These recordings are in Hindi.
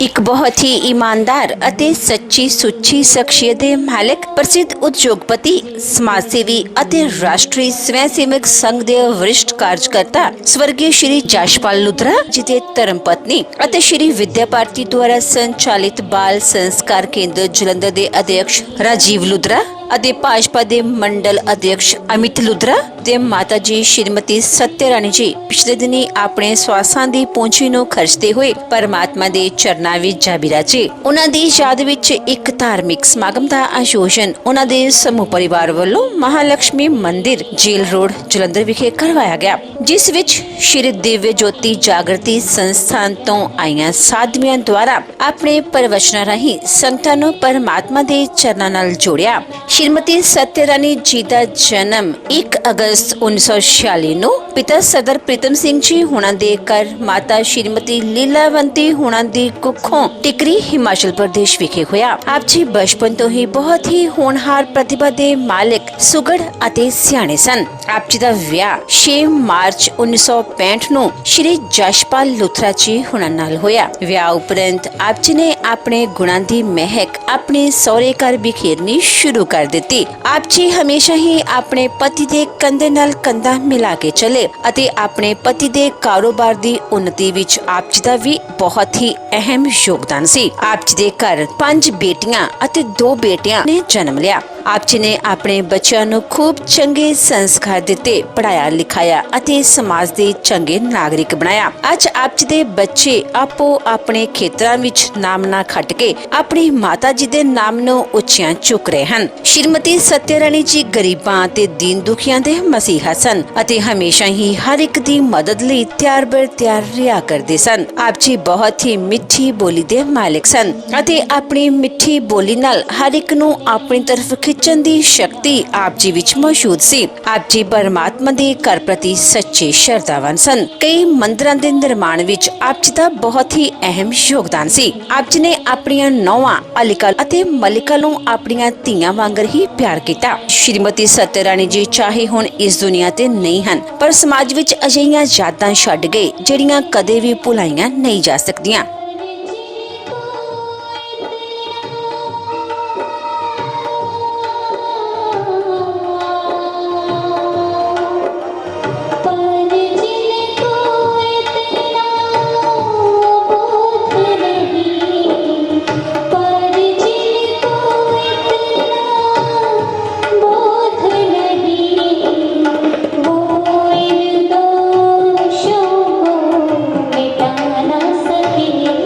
ਇੱਕ ਬਹੁਤ ਹੀ ਈਮਾਨਦਾਰ ਅਤੇ ਸੱਚੀ ਸੁੱਚੀ ਸ਼ਖਸੀਅਤ ਦੇ ਮਾਲਕ, ਪ੍ਰਸਿੱਧ ਉਦਯੋਗਪਤੀ, ਸਮਾਜ ਸੇਵੀ ਅਤੇ ਰਾਸ਼ਟਰੀ ਸਵੈ ਸੇਵਕ ਸੰਘ ਦੇ ਵਰਿਸ਼ਠ ਕਾਰਜਕਰਤਾ ਸਵਰਗੀ ਸ਼੍ਰੀ ਜਸ਼ਪਾਲ ਲੁਥਰਾ ਜੀ ਦੇ ਧਰਮ ਪਤਨੀ ਅਤੇ ਸ਼੍ਰੀ ਵਿਦਿਆ ਭਾਰਤੀ ਦੁਆਰਾ ਸੰਚਾਲਿਤ ਬਾਲ ਸੰਸਕਾਰ ਕੇਂਦਰ ਜਲੰਧਰ ਦੇ ਅਧਿਕਸ਼ ਰਾਜੀਵ ਲੁਥਰਾ ਅਤੇ ਭਾਜਪਾ ਦੇ ਮੰਡਲ ਅਧਿਕਸ਼ ਅਮਿਤ ਲੁਥਰਾ ਤੇ ਮਾਤਾ ਜੀ ਸ਼੍ਰੀਮਤੀ ਸਤਿਆ ਰਾਣੀ ਜੀ ਪਿਛਲੇ ਦਿਨੀ ਆਪਣੇ ਸਵਾਸਾਂ ਦੀ ਪੂੰਜੀ ਨੂੰ ਖਰਚਦੇ ਹੋਏ ਪਰਮਾਤਮਾ ਦੇ ਚਰਨਾਂ ਵਿੱਚ ਜਾ ਬਿਰਾਜੇ। ਉਹਨਾਂ ਦੀ ਯਾਦ ਵਿੱਚ ਇੱਕ ਧਾਰਮਿਕ ਸਮਾਗਮ ਦਾ ਆਯੋਜਨ ਉਹਨਾਂ ਦੇ ਸਮੂਹ ਪਰਿਵਾਰ ਵੱਲੋਂ ਮਹਾਲਕਸ਼ਮੀ ਮੰਦਿਰ ਜੇਲ ਰੋਡ ਜਲੰਧਰ ਵਿਖੇ ਕਰਵਾਇਆ ਗਿਆ, ਜਿਸ ਵਿੱਚ ਸ਼੍ਰੀ ਦਿਵਯ ਜੋਤੀ ਜਾਗਰਤੀ ਸੰਸਥਾਨ ਤੋਂ ਆਈਆਂ ਸਾਧਵੀਆਂ ਦੁਆਰਾ ਆਪਣੇ ਪ੍ਰਵਚਨਾਂ ਰਾਹੀਂ ਸੰਗਤਾਂ ਨੂੰ ਪਰਮਾਤਮਾ ਦੇ ਚਰਨਾਂ ਨਾਲ ਜੋੜਿਆ। ਸ਼੍ਰੀਮਤੀ ਸਤਿਆ ਰਾਣੀ ਜੀ ਦਾ ਜਨਮ 1 ਅਗਸਤ 1946 ਨੂੰ ਪਿਤਾ ਸਰਦਾਰ ਪ੍ਰੀਤਮ ਸਿੰਘ ਜੀ ਹੁਣਾਂ ਦੇ ਘਰ ਮਾਤਾ ਸ਼੍ਰੀਮਤੀ ਲੀਲਾਵੰਤੀ ਹੁਣਾਂ ਦੀ ਕੁੱਖੋਂ ਟਿਕਰੀ ਹਿਮਾਚਲ ਪ੍ਰਦੇਸ਼ ਵਿਖੇ ਹੋਇਆ। ਆਪ ਜੀ ਬਚਪਨ ਤੋਂ ਹੀ ਬਹੁਤ ਹੀ ਹੋਣਹਾਰ ਪ੍ਰਤਿਭਾ ਦੇ ਮਾਲਕ, ਸੁਗੜ ਅਤੇ ਸਿਆਣੇ ਸਨ। ਆਪ ਜੀ ਦਾ ਵਿਆਹ 6 ਮਾਰਚ 1965 ਨੂੰ ਸ਼੍ਰੀ ਜਸ਼ਪਾਲ ਲੁਥਰਾ ਜੀ ਹੁਣਾਂ ਨਾਲ ਹੋਇਆ। ਵਿਆਹ ਉਪਰੰਤ ਆਪ ਜੀ ਨੇ ਆਪਣੇ ਗੁਣਾਂ ਦੀ ਮਹਿਕ ਆਪਣੇ ਸਹੁਰੇ ਘਰ ਬਿਖੇਰਨੀ ਸ਼ੁਰੂ ਕਰ ਦਿੱਤੀ। ਆਪ ਜੀ ਹਮੇਸ਼ਾ ਹੀ ਆਪਣੇ ਪਤੀ ਦੇ ਕੰਧੇ ਨਾਲ ਕੰਧਾ ਮਿਲਾ ਕੇ ਚੱਲੇ ਅਤੇ ਆਪਣੇ ਪਤੀ ਦੇ ਕਾਰੋਬਾਰ ਦੀ ਉન્નਤੀ ਵਿੱਚ ਆਪ ਜੀ ਦਾ ਵੀ ਬਹੁਤ ਹੀ ਅਹਿਮ ਯੋਗਦਾਨ ਸੀ। ਆਪ ਜੀ ਦੇ ਘਰ 5 ਬੇਟੀਆਂ ਅਤੇ 2 ਬੇਟਿਆਂ ਨੇ ਜਨਮ ਲਿਆ। ਆਪ ਜੀ ਨੇ ਆਪਣੇ ਬੱਚਿਆਂ ਨੂੰ ਖੂਬ ਚੰਗੇ ਸੰਸਕਾਰ ਦਿੱਤੇ, ਪੜਾਇਆ ਲਿਖਾਇਆ ਅਤੇ ਸਮਾਜ ਦੇ ਚੰਗੇ ਨਾਗਰਿਕ ਬਣਾਇਆ। ਅੱਜ ਆਪ ਜੀ ਦੇ ਬੱਚੇ ਆਪੋ ਆਪਣੇ ਖੇਤਰਾਂ ਵਿੱਚ ਨਾਮ ਨਾ ਖੱਟ ਕੇ ਆਪਣੀ ਮਾਤਾ ਜੀ ਦੇ ਨਾਮ ਨੂੰ ਉੱਚਿਆਂ ਚੁੱਕ ਰਹੇ ਹਨ। ਸ਼੍ਰੀਮਤੀ ਸਤਿਆ ਰਾਣੀ ਜੀ ਗਰੀਬਾਂ ਤੇ ਦੀਨ ਦੁਖੀਆਂ ਦੇ ਮਸੀਹਾ ਸਨ ਅਤੇ ਹਮੇਸ਼ਾ ਹੀ ਹਰ ਇੱਕ ਦੀ ਮਦਦ ਲਈ ਤਿਆਰ ਬਰ ਤਿਆਰ ਰਿਹਾ ਕਰਦੇ ਸਨ। ਆਪ ਜੀ ਬਹੁਤ ਹੀ ਮਿੱਠੀ ਬੋਲੀ ਦੇ ਮਾਲਕ ਸਨ ਅਤੇ ਆਪਣੀ ਮਿੱਠੀ ਬੋਲੀ ਨਾਲ ਹਰ ਇੱਕ ਨੂੰ ਆਪਣੀ ਤਰਫ ਖਿੱਚਣ ਦੀ ਸ਼ਕਤੀ ਆਪ ਜੀ ਵਿੱਚ ਮੌਜੂਦ ਸੀ। ਆਪ ਜੀ ਪਰਮਾਤਮਾ ਦੇ ਘਰ ਪ੍ਰਤੀ ਸੱਚੇ ਸ਼ਰਧਾਵਾਨ ਸਨ। ਕਈ ਮੰਦਿਰਾਂ ਦੇ ਨਿਰਮਾਣ ਵਿੱਚ ਆਪ ਜੀ ਦਾ ਬਹੁਤ ਹੀ ਅਹਿਮ ਯੋਗਦਾਨ ਸੀ। ਆਪ ਜੀ ਨੇ ਆਪਣੀਆਂ ਨੌਵਾਂ ਅਲਿਕਾ ਅਤੇ ਮਲਿਕਾ ਨੂੰ ਆਪਣੀਆਂ ਧੀਆਂ ਵਾਂਗਰ ਹੀ ਪਿਆਰ ਕੀਤਾ। ਸ਼੍ਰੀਮਤੀ ਸਤਿਆ ਰਾਣੀ ਜੀ ਚਾਹੇ ਹੁਣ ਇਸ ਦੁਨੀਆ ਤੇ ਨਹੀਂ ਹਨ, ਪਰ ਸਮਾਜ ਵਿੱਚ ਅਜਿਹੀਆਂ ਯਾਦਾਂ ਛੱਡ ਗਏ ਜਿਹੜੀਆਂ ਕਦੇ ਵੀ ਭੁਲਾਈਆਂ ਨਹੀਂ ਜਾ ਸਕਦੀਆਂ। मिटा ना सके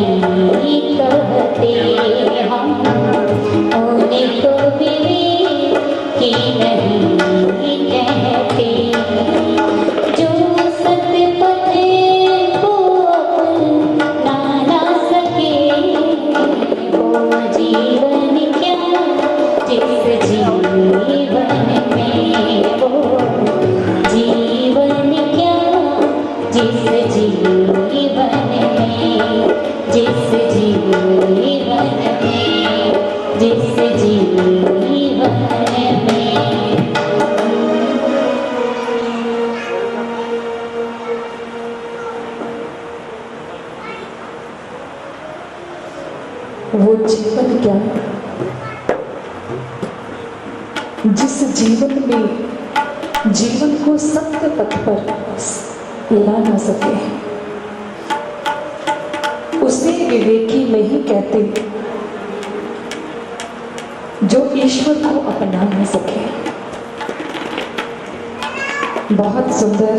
नहीं कहते हम उनको मिले कि नहीं कहते। जो सत्य पथ को अपना ना सके वो जीवन क्या जिस जीवन में वो जीवन क्या जिस जीवन में जिस जीवन में जिस जीवन में। वो जीवन क्या जिस जीवन में जीवन को सत्य पथ पर ला ना सके उसे विवेकी नहीं कहते जो ईश्वर को अपना ना सके। बहुत सुंदर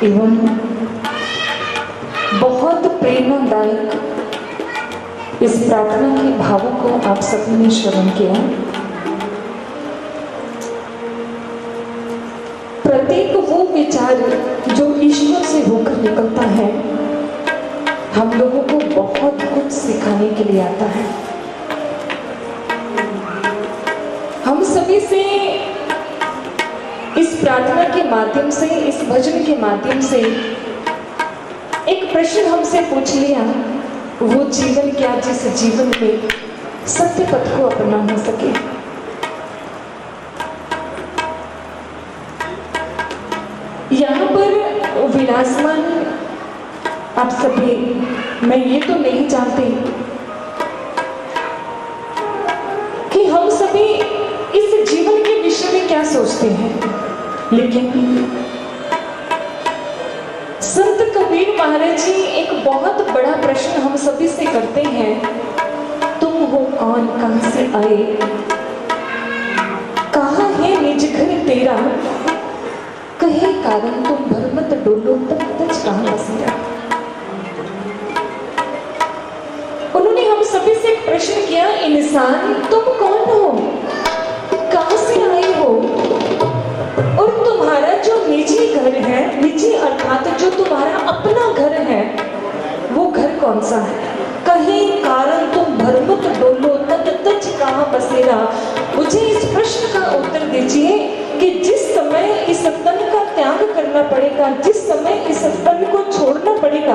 एवं बहुत प्रेरणादायक इस प्रार्थना के भावों को आप सभी ने श्रवण किया। प्रत्येक वो विचार जो ईश्वर से होकर निकलता है हम लोगों को बहुत कुछ सिखाने के लिए आता है। हम सभी से इस प्रार्थना के माध्यम से, इस भजन के माध्यम से एक प्रश्न हमसे पूछ लिया, वो जीवन क्या जिस जीवन में सत्य पथ को अपना ना सके। यहाँ पर विराजमान आप सभी, मैं ये तो नहीं जानती कि हम सभी इस जीवन के विषय में क्या सोचते हैं, लेकिन संत कबीर महाराज जी एक बहुत बड़ा प्रश्न हम सभी से करते हैं, तुम हो कौन, कहां से आए, कहां है निज घर तेरा, कहे कारण तुम भरमत डोलो तब तज कहां बसेरा। उन्होंने हम सभी से एक प्रश्न किया, इंसान तुम कौन हो, कहां से आए हो, और तुम्हारा जो निजी घर है, निजी अर्थात जो तुम्हारा अपना घर है, वो घर कौन सा है। कहीं कारण तुम भरमत डोलो तब तज कहां बसेरा। मुझे इस प्रश्न का उत्तर दीजिए कि जिस समय इस तन का त्याग करना पड़ेगा, जिस समय इस तन को छोड़ना पड़ेगा,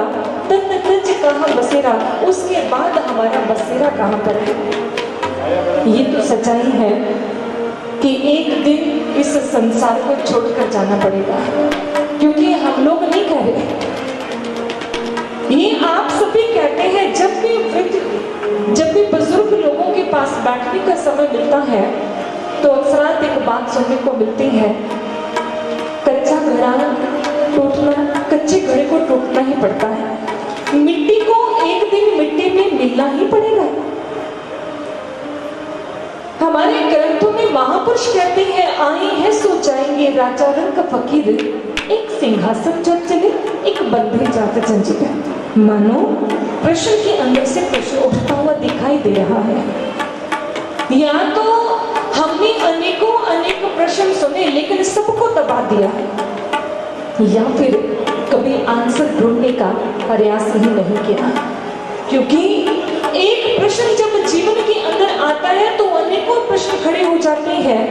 तन तज कहां बसेरा, उसके बाद हमारा बसेरा कहां पर है। ये तो सच्चाई है कि एक दिन इस संसार को छोड़कर जाना पड़ेगा, क्योंकि हम लोग नहीं कह रहे, ये आप सभी कहते हैं। जब भी बुजुर्ग लोगों के पास बैठने का समय मिलता है तो अक्सर एक बात सुनने को मिलती है, कच्चा घड़ा टूटना, कच्चे घड़े को टूटना ही पड़ता है, मिट्टी को एक दिन मिट्टी में मिलना ही पड़ेगा। हमारे ग्रंथों में महापुरुष कहते हैं, आए हैं सो जाएंगे, राजा रंग का फकीर, एक सिंहासन जब चले, एक बंधे जात जंजीर। मानो प्रश्न के अंदर से प्रश्न उठता हुआ दिखाई दे रहा है। या तो हमने अनेक प्रश्न सुने लेकिन सबको दबा दिया, या फिर कभी आंसर ढूंढने का प्रयास ही नहीं किया। क्योंकि एक प्रश्न जब जीवन के अंदर आता है तो अनेकों प्रश्न खड़े हो जाते हैं।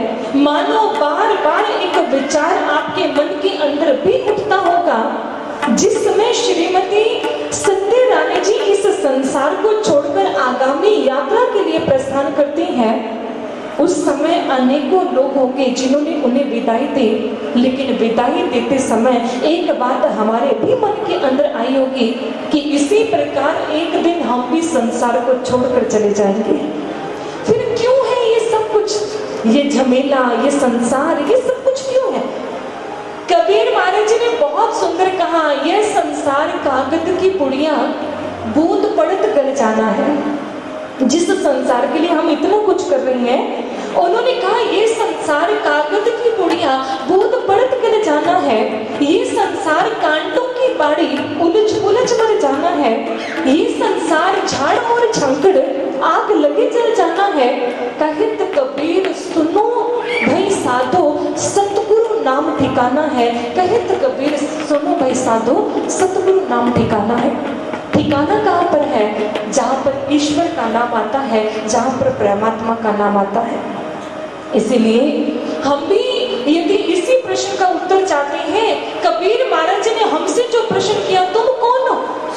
मानो बार बार एक विचार आपके मन के अंदर भी उठता होगा। जिस समय श्रीमती सत्य रानी जी इस संसार को छोड़कर आगामी यात्रा के लिए प्रस्थान करती हैं, उस समय अनेकों लोग होंगे जिन्होंने उन्हें विदाई दी, लेकिन विदाई देते समय एक बात हमारे भी मन के अंदर आई होगी कि इसी प्रकार एक दिन हम भी संसार को छोड़कर चले जाएंगे। फिर क्यों है ये सब कुछ, ये झमेला, ये संसार, ये सब कुछ क्यों है। कबीर महाराज जी ने बहुत सुंदर कहा, यह संसार कागज की पुड़िया, बूंद पड़त गल जाना है। जिस संसार के लिए हम इतना कुछ कर रहे हैं उन्होंने कहा ये संसार कागज की पुड़िया बूंद पड़त कर जाना है, ये संसार कांटों की बाड़ी उलझ उलझ कर जाना है, ये संसार झाड़ और झंकड़ आग लगे जल जाना है। कहित कबीर सुनो भाई साधो सतगुरु नाम ठिकाना है, कहित कबीर सुनो भाई साधो सतगुरु नाम ठिकाना है। ठिकाना कहाँ पर है? जहाँ पर ईश्वर का नाम आता है, जहाँ पर परमात्मा का नाम आता है। इसीलिए हम भी यदि इसी प्रश्न का उत्तर चाहते हैं, कबीर महाराज ने हमसे जो प्रश्न किया, तुम कौन हो,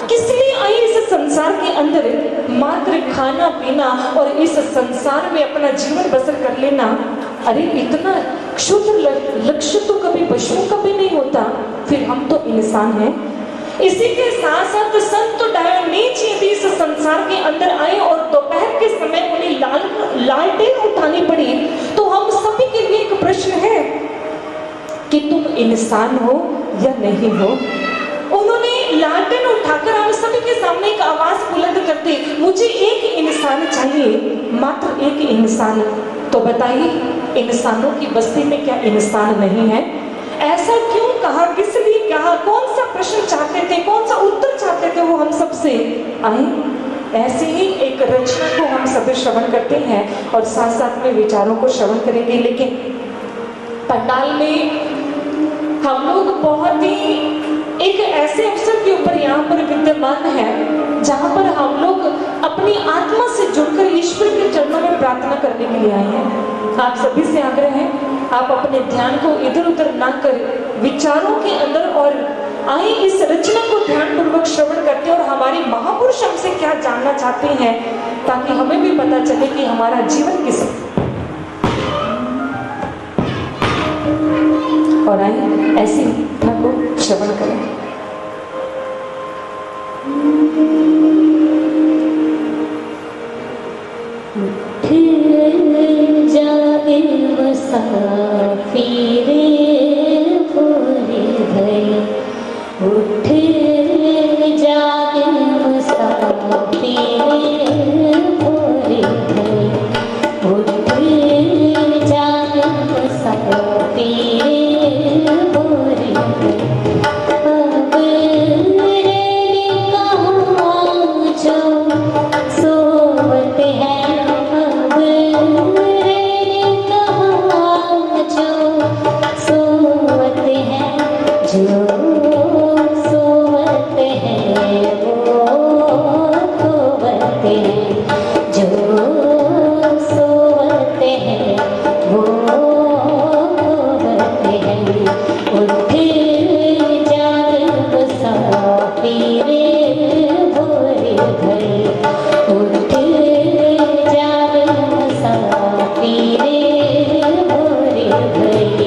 किस लिए आई इस संसार के अंदर, मात्र खाना पीना और इस संसार में अपना जीवन बसर कर लेना। अरे इतना क्षुद्र लक्ष्य तो कभी पशुओं का भी नहीं होता, फिर हम तो इंसान हैं। इसी के साथ साथ संत डायोनीज यदि इस संसार के अंदर आए और दोपहर के समय उन्हें लालटेन उठानी पड़ी, तो हम सभी के लिए एक प्रश्न है कि तुम इंसान हो या नहीं हो। उन्होंने लालटेन उठाकर हम सभी के सामने एक आवाज बुलंद कर दी, मुझे एक इंसान चाहिए, मात्र एक इंसान। तो बताइए इंसानों की बस्ती में क्या इंसान नहीं है? ऐसा क्यों कहा, किस लिए कहा, कौन सा प्रश्न चाहते थे, कौन सा उत्तर चाहते थे वो हम सबसे आए। ऐसे ही एक रचना को हम सभी श्रवण करते हैं और साथ साथ में विचारों को श्रवण करेंगे। लेकिन पंडाल में हम लोग बहुत ही एक ऐसे अवसर के ऊपर यहाँ पर विद्यमान है जहाँ पर हम लोग अपनी आत्मा से जुड़कर ईश्वर के चरणों में प्रार्थना करने के लिए आए हैं। आप सभी से आग्रह है, आप अपने ध्यान को इधर उधर ना कर विचारों के अंदर और आए इस रचना को ध्यान पूर्वक श्रवण करते हैं और हमारे महापुरुष हमसे क्या जानना चाहते हैं, ताकि हमें भी पता चले कि हमारा जीवन किस। और आए ऐसी घटना को श्रवण करें। मुसाफिर भोरे भई, उठ जागे मुसाफिर भोरे भई, उठ जागे मुसाफिर भोरे भई। अब रे कहाँ जो सोवत है, अब सोवत है, जो सोवत है वो सोवत है, जो सोवत है वो सोवत है। उठ जाग मुसाफिर भोरे भई, उठ जाग मुसाफिर भोरे भई।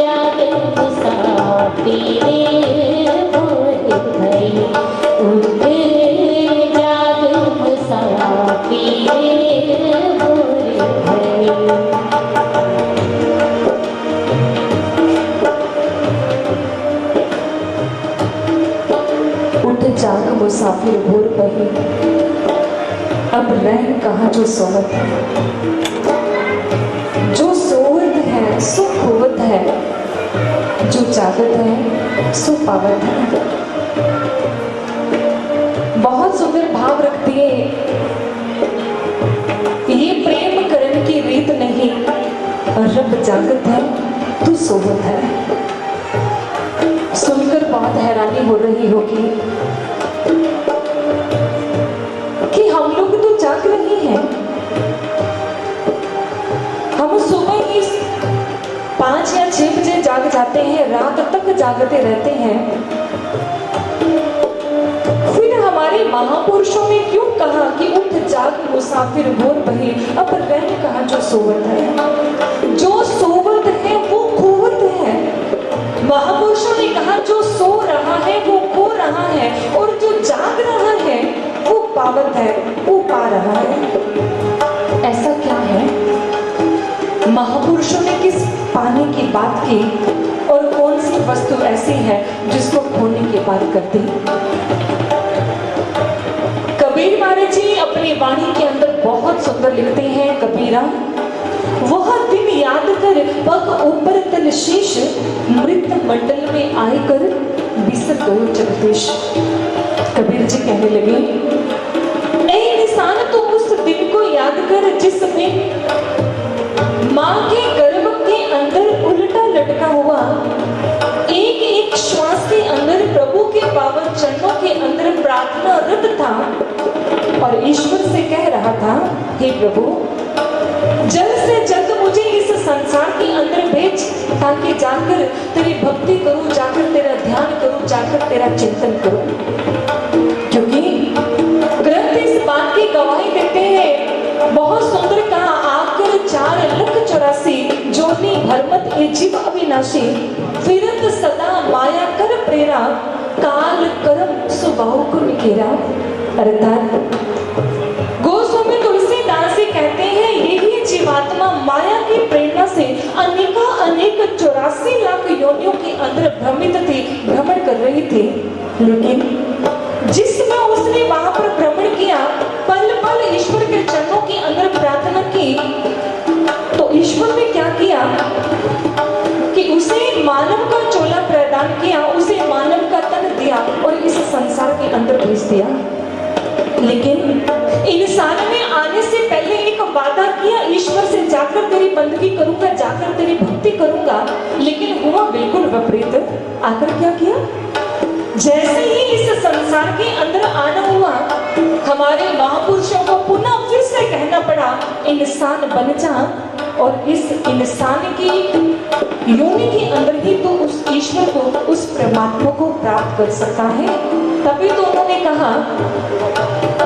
जा मुसाफिर भोर बही, अब रैन कहाँ जो सोवत है। जो सोवत है सो खोवत है, जो जागत है सो पावत है। बहुत सुंदर भाव रखती है। ये प्रेम करने की रीत नहीं, रब जागत है तू सोवत है। सुनकर बहुत हैरानी हो रही होगी कि हम लोग तो जाग रहे हैं। हम सुबह ही 5 या 6 बजे जाग जाते हैं, रात तक जागते रहते हैं। फिर हमारे महापुरुषों ने क्यों कहा कि उठ जाग मुसाफिर भोर बही, अब रैन कहाँ जो सोवत है। जो सोवत है वो खोवत है। महापुरुषों ने कहा जो सो रहा है वो खो रहा है, और जो जाग रहा है वो पावत है, वो पा रहा है। ऐसा क्या है? महापुरुषों ने किस पाने की बात की, और कौन सी वस्तु ऐसी है जिसको खोने की बात करती? कबीर महाराज जी अपनी वाणी के अंदर बहुत सुंदर लिखते हैं। कबीरा वह दिन याद कर, पग ऊपर तल शीश, मृत मंडल में आए कर बिसर गयो जगदीश। कबीर जी कहने लगे, ऐ इंसान तो उस दिन को याद कर जिसमें माँ के गर्भ के अंदर उल्टा लटका हुआ एक एक श्वास के अंदर प्रभु के पावन चरणों के अंदर प्रार्थना रत था, और ईश्वर से कह रहा था, हे प्रभु जल्द से जल्द मुझे इस संसार के अंदर भेज, ताकि जाकर तेरी भक्ति करूं, जाकर तेरा ध्यान करूं, जाकर तेरा चिंतन करूं। क्योंकि ग्रंथ इस बात की गवाही देते हैं, बहुत सुंदर कहा, आकर 4,84,000 जोनी भरमत ए जीव अविनाशी, फिरत सदा माया कर प्रेरा, काल कर्म स्वभाव को निकेरा। अर्थात गोस्वामी तुलसीदास जी कहते हैं, यही जीवात्मा माया की प्रेरणा से अनेका अनेक 84 लाख योनियों के अंदर भ्रमित थी, भ्रमण कर रही थी। लेकिन जिसमें उसने वहां पर भ्रमण किया, पल पल ईश्वर के चरणों के अंदर प्रार्थना की, तो ईश्वर ने क्या किया कि उसे मानव का चोला प्रदान किया, उसे मानव का तन दिया और इस संसार के अंदर भेज दिया। लेकिन इंसान ने आने से पहले एक वादा किया, ईश्वर से जाकर तेरी बंदगी करूंगा, जाकर तेरी भक्ति करूंगा, लेकिन हुआ बिल्कुल विपरीत। आकर क्या किया? जैसे ही इस संसार के अंदर आना हुआ, हमारे महापुरुषों को पुनः फिर से कहना पड़ा, इंसान बन जा, और इस इंसान की योनि के अंदर ही तो उस ईश्वर को, उस परमात्मा को प्राप्त कर सकता है। तभी तो उन्होंने कहा,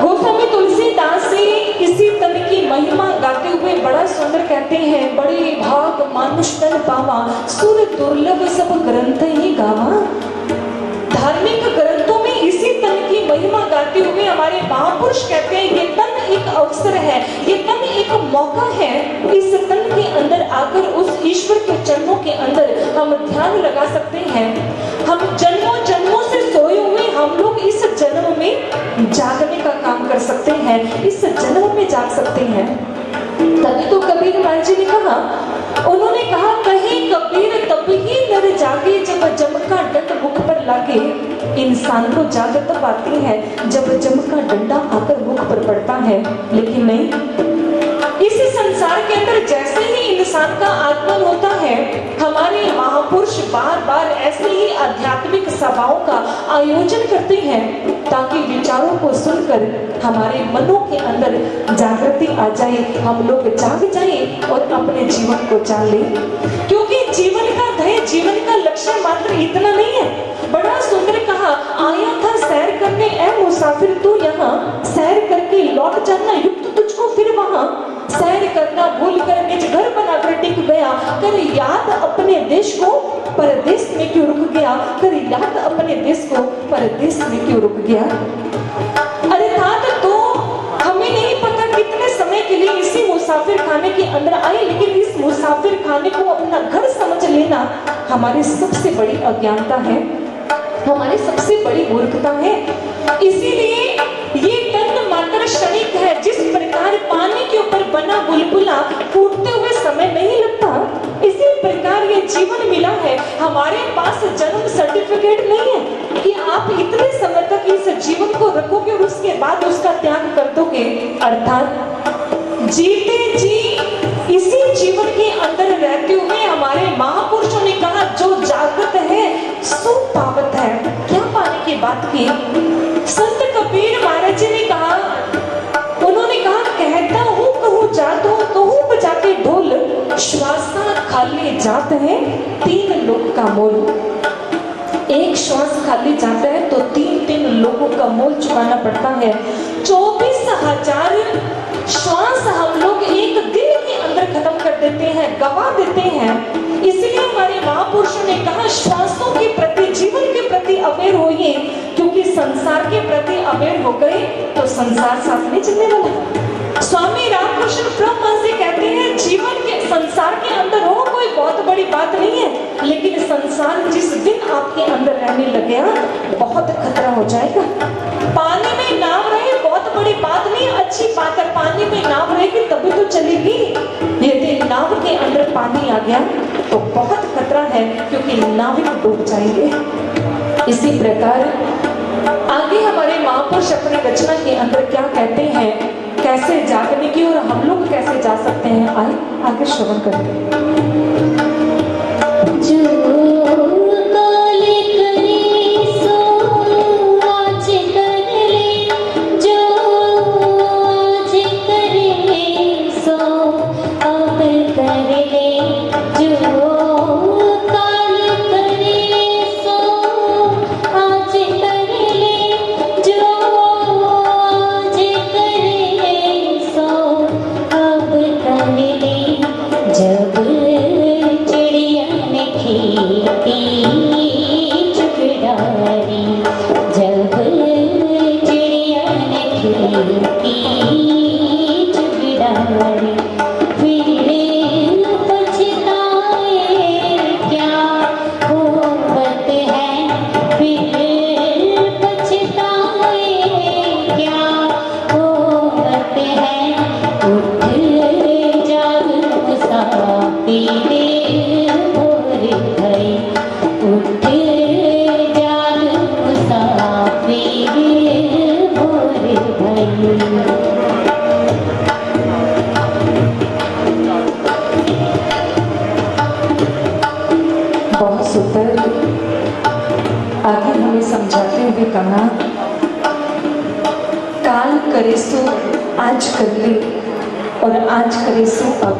गोस्वामी तुलसीदास जी इसी तन की महिमा गाते हुए बड़ा सुंदर कहते हैं, बड़े भाग मानुष तन पावा, सुर दुर्लभ सब ग्रंथ ही गावा। धार्मिक ग्रंथों में इसी तन की महिमा गाते हुए हमारे महापुरुष कहते हैं, ये तन एक अवसर है, ये तन एक मौका है, इस तन के अंदर आकर उस ईश्वर के चरणों के अंदर हम ध्यान लगा सकते हैं। हम जन्मों जन्मों से सोए हुए हम लोग इस जन्म में जागने का काम कर सकते हैं, इस जन्म में जाग सकते हैं। तभी तो कबीर महाराज जी ने कहा, उन्होंने कहा, कहे कबीर तब ही नर जागे जब जम का दंड मुख पर लागे। इंसान को जागत तब आती है जब जम का डंडा आकर मुख पर पड़ता है, लेकिन नहीं, इस संसार के अंदर जैसे ही इंसान का आगमन होता है, हमारे महापुरुष बार बार ऐसे ही आध्यात्मिक सभाओं का आयोजन करते हैं, ताकि विचारों को सुनकर हमारे मनों के अंदर जागृति आ जाए, हम लोग जाग जाए और अपने जीवन को जान ले। क्योंकि जीवन का ध्येय, जीवन का लक्ष्य मात्र इतना नहीं है। बड़ा सुंदर कहा, आया था सैर करने ए मुसाफिर तू यहाँ, सैर करके लौट जाना युक्त तुझको फिर वहां। सैर करना भूल कर निज घर बनाकर टिक गया, कर याद अपने देश को, परदेश में क्यों रुक गया, कर याद अपने देश को, परदेश में क्यों रुक गया। अर्थात तो हमें नहीं पता कितने समय के लिए इसी मुसाफिर खाने के अंदर आए, लेकिन इस मुसाफिर खाने को अपना घर समझ लेना हमारी सबसे बड़ी अज्ञानता है। हमारी सबसे बड़ी मूर्खता है। इसीलिए ये तन मात्र क्षणिक है। जिस प्रकार पानी के ऊपर बना बुलबुला फूटते हुए समय नहीं लगता, इसी प्रकार ये जीवन मिला है। हमारे पास जन्म सर्टिफिकेट नहीं है कि आप इतने समय तक इस जीवन को रखोगे और उसके बाद उसका त्याग कर दोगे। अर्थात जीते जी इसी जीवन के अंदर रहते हुए हमारे महापुरुषों ने कहा, जो जागृत है सो पावत है। क्या पाने की बात की? संत कबीर महाराज जी ने कहा, उन्होंने कहा, कहता हूँ कहूँ जात हूँ तो हूँ बजाते ढोल, श्वासा खाली जात है 3 लोग का मोल। एक श्वास खाली जाता है तो 3 लोगों का मोल चुकाना पड़ता है। 24,000 श्वास हम लोग एक दिन के अंदर खत्म कर देते हैं, गवा देते हैं। इसलिए हमारे महापुरुषों ने कहा, श्वासों के प्रति, जीवन के प्रति अवेयर होइए, क्योंकि संसार के प्रति अवेयर हो गए तो संसार साथ नहीं चलने वाला। स्वामी रामकृष्ण परमहंस जी कहते हैं, जीवन के संसार के अंदर हो कोई बहुत बड़ी बात नहीं है, लेकिन संसार जिस दिन आपके अंदर रहने लगे बहुत खतरा हो जाएगा। पानी में नाव रहे बहुत बड़ी बात नहीं, अच्छी बात है, पानी में नाव रहेगी तभी तो चलेगी। यदि नाव के अंदर पानी आ गया तो बहुत खतरा है, क्योंकि नाविक डूब जाएंगे। इसी प्रकार आगे हमारे महापुरुष अपने रचना के अंदर क्या कहते हैं, कैसे जागने की और हम लोग कैसे जा सकते हैं, आए आगे श्रवण करते हैं। बहुत सुंदर आगे हमें समझाते हुए कहा, काल करे सो आज कर ले और आज करे सो अब।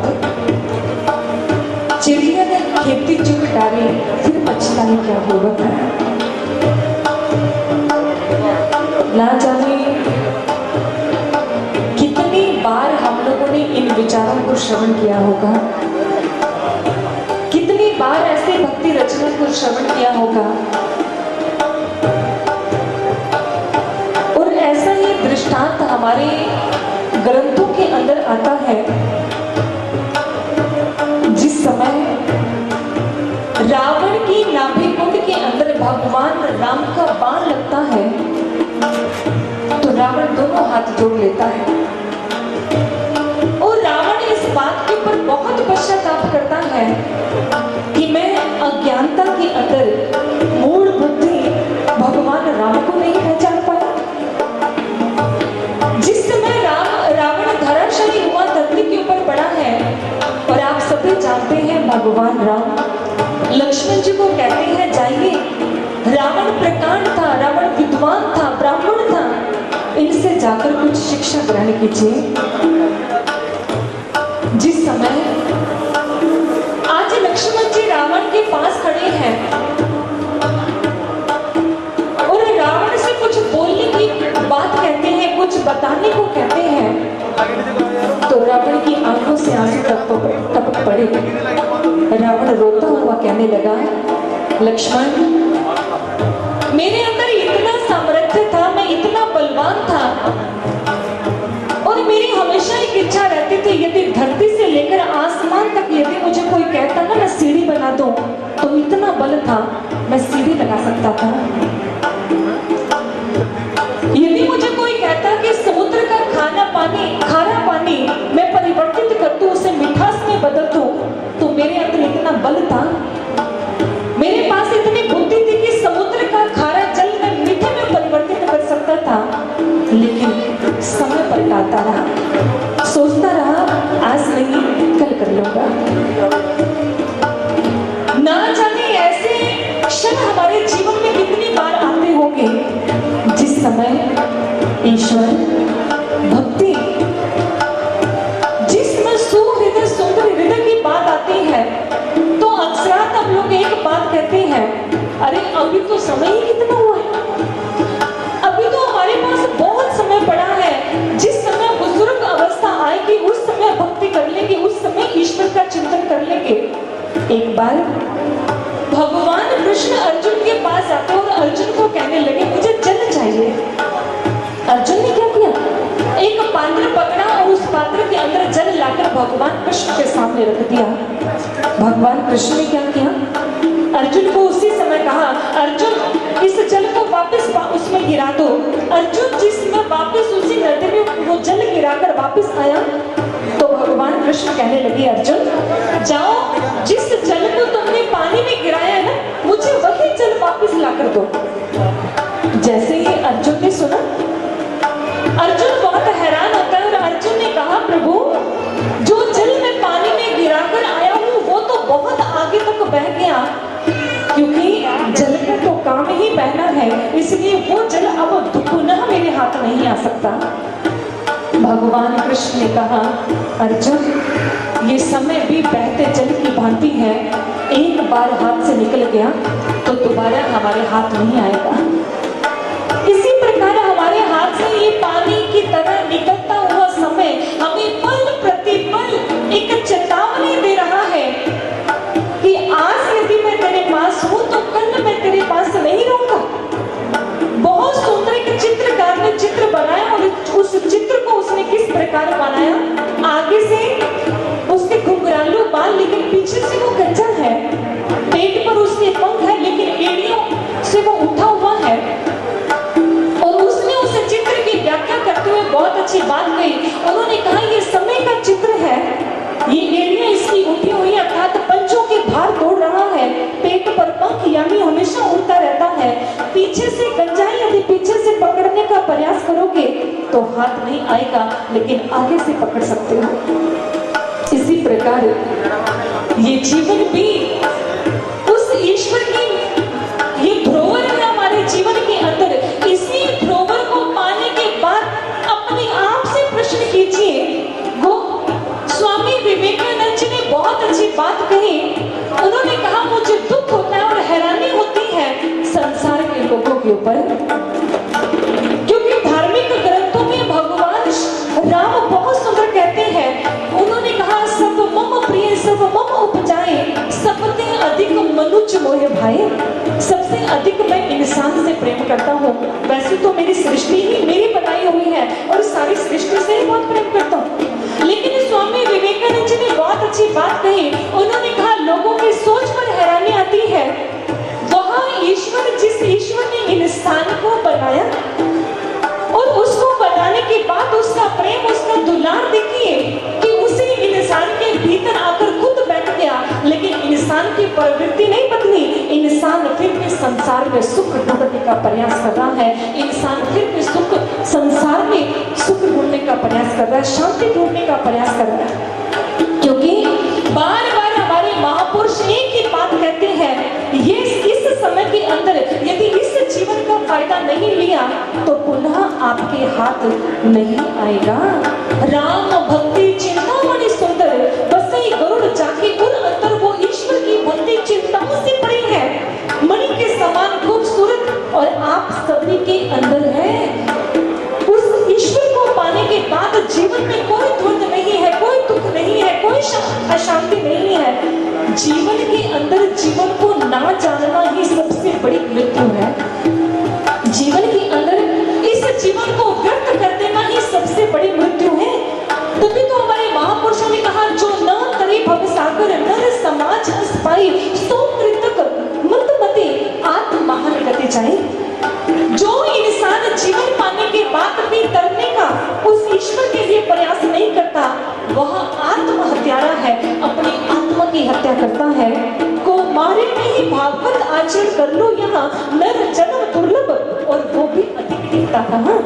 चिड़िया ने खेती चुग डाले फिर पछताए क्या होगा। ना जाने कितनी बार हम लोगों ने इन विचारों को श्रवण किया होगा, कितनी बार ऐसे भक्ति रचना को श्रवण किया होगा। और ऐसा ही दृष्टांत हमारे ग्रंथों के अंदर आता है। जिस समय रावण की नाभि कुंड के अंदर भगवान राम का बाण लगता है तो रावण दोनों हाथ जोड़ लेता है और रावण इस बात के ऊपर बहुत पश्चाताप करता है कि मैं अज्ञानता के अंदर मूल बुद्धि भगवान राम को नहीं पहचान पाया। जिस समय रावण धराशायी हुआ, धरती के ऊपर पड़ा है, और आप सभी जानते हैं भगवान राम लक्ष्मण जी को कहते हैं, जाइए, रावण प्रकांड था, रावण विद्वान था, ब्राह्मण था, इनसे जाकर कुछ शिक्षा ग्रहण कीजिए। जिस समय आज लक्ष्मण जी रावण के पास खड़े हैं और रावण से कुछ बोलने की बात कहते हैं, कुछ बताने को कहते हैं, तो रावण की आंखों से आंसू टपक पड़े। रावण रोता हुआ कहने लगा, लक्ष्मण, मेरे अंदर इतना सामर्थ्य था, मैं इतना बलवान था, और मेरी हमेशा एक इच्छा रहती थी, यदि धरती से लेकर आसमान तक यदि मुझे कोई कहता ना मैं सीढ़ी बना दूं, तो इतना बल था मैं सीढ़ी लगा सकता था। अरे अभी तो समय ही कितना हुआ है, अभी तो हमारे पास बहुत समय पड़ा है। जिस समय बुजुर्ग अवस्था आएगी उस समय भक्ति कर लेंगे, उस समय ईश्वर का चिंतन कर लेंगे। एक बार भगवान कृष्ण अर्जुन के पास आते और अर्जुन को कहने लगे मुझे जल चाहिए। अर्जुन ने क्या किया, एक पात्र पकड़ा और उस पात्र के अंदर जल लाकर भगवान कृष्ण के सामने रख दिया। भगवान कृष्ण ने क्या किया, अर्जुन को उसी समय कहा अर्जुन इस जल को वापस उसमें गिरा दो। अर्जुन जिस समय वापस उसी नदी में वो जल गिराकर वापस आया तो भगवान कृष्ण कहने लगे अर्जुन जाओ, जिस जल को तुमने पानी में गिराया है ना मुझे वही जल वापस लाकर दो। जैसे ही अर्जुन ने सुना, अर्जुन बहुत हैरान होता है और अर्जुन ने कहा प्रभु जो जल मैं पानी में गिराकर आया हूँ वो तो बहुत आगे तक बह गया, क्योंकि जल का तो काम ही बहना है, इसलिए वो जल अब पुनः मेरे हाथ नहीं आ सकता। भगवान कृष्ण ने कहा अर्जुन ये समय भी बहते जल की भांति है, एक बार हाथ से निकल गया तो दोबारा हमारे हाथ नहीं आएगा। इसी प्रकार हमारे हाथ से ये पानी की तरह निकलता हुआ समय हमें पल प्रतिपल एक चेतावनी दे रहा है कि आज यदि मैं तेरे पास हूं तो कल मैं तेरे पास नहीं रहूंगा। बहुत सुंदर एक चित्रकार ने चित्र बनाया और उस चित्र को उसने किस प्रकार बनाया, आगे से उसके घुंघरालू बाल लेकिन पीछे से वो कच्चा है, पेट पर उसके पंख है लेकिन एड़ियों से वो उठा हुआ है। और उसने उस चित्र की व्याख्या करते हुए बहुत अच्छी बात कही। उन्होंने कहा ये समय का चित्र है, ये एड़ियां इसकी उठी हुई अर्थात पंचों के भार तोड़ रहा है, पेट पर पंख यानी हमेशा उड़ता रहता है। पीछे से गंजाई यदि पीछे से पकड़ने का प्रयास करोगे तो हाथ नहीं आएगा लेकिन आगे से पकड़ सकते हो। इसी प्रकार ये जीवन भी उस ईश्वर की ये धरोहर है हमारे जीवन के अंदर। इसी धरोहर को पाने के बाद अपने आप से प्रश्न कीजिए। वो स्वामी विवेकानंद जी ने बहुत अच्छी बात कही। उन्होंने कहा मुझे दुख होता है और हैरानी होती है संसार के लोगों के ऊपर, क्योंकि धार्मिक ग्रंथों में भगवान राम बहुत सुंदर कहते हैं। उन्होंने कहा सब मम प्रिय सब मम उपजाए, सबसे अधिक मनुष्य मोहे भाई। सबसे अधिक मैं इंसान से प्रेम करता हूँ। वैसे तो मेरी सृष्टि ही मेरी बनाई हुई है और सारी सृष्टि से ही बहुत प्रेम करता हूँ, लेकिन स्वामी विवेकानंद जी ने बहुत अच्छी बात कही। उन्होंने कहा लोगों की सोच पर हैरानी आती है, वह ईश्वर जिस ईश्वर ने इंसान को बनाया और उसको बनाने के बाद उसका प्रेम उसका दुलार देखिए कि उसी इंसान के भीतर आकर खुद बैठ गया, लेकिन इंसान की प्रवृत्ति नहीं बदली। इंसान फिर भी संसार में सुख ढूंढने का प्रयास कर रहा है, इंसान फिर भी सुख संसार में सुख ढूंढने का प्रयास कर रहा है, शांति ढूंढने का प्रयास कर रहा है। क्योंकि बार बार हमारे महापुरुष एक ही बात कहते हैं, ये इस समय के अंदर यदि इस जीवन का फायदा नहीं लिया तो पुनः आपके हाथ नहीं आएगा। राम भक्ति चिंतामणि सुंदर बसई गरुड़ जाके गुण अंतर, वो ईश्वर की भक्ति चिंताओं से पड़ी है, मणि के समान खूबसूरत और आप सभी के अंदर है। उस ईश्वर को पाने के बाद जीवन में कोई द्वंद नहीं है, कोई दुख नहीं है, कोई अशांति नहीं है। जीवन के अंदर जीवन को ना जानना ही सबसे बड़ी मृत्यु है। जीवन के अंदर इस जीवन को व्यर्थ कर देना ही सबसे बड़ी मृत्यु है। तभी तो हमारे महापुरुषों ने कहा जो न तरे भवसागर नर समाज अस्पाई, सो कृतक मत मते आत्महान गति जाए। जो इंसान जीवन पाने के बाद भी तरने का उस ईश्वर के लिए प्रयास नहीं करता वह आत्महत्यारा है, अपनी आत्मा की हत्या करता है। को मारे में ही भागवत आचरण कर लो यहाँ, नर जन्म दुर्लभ और वो भी अधिक टिकता कहाँ।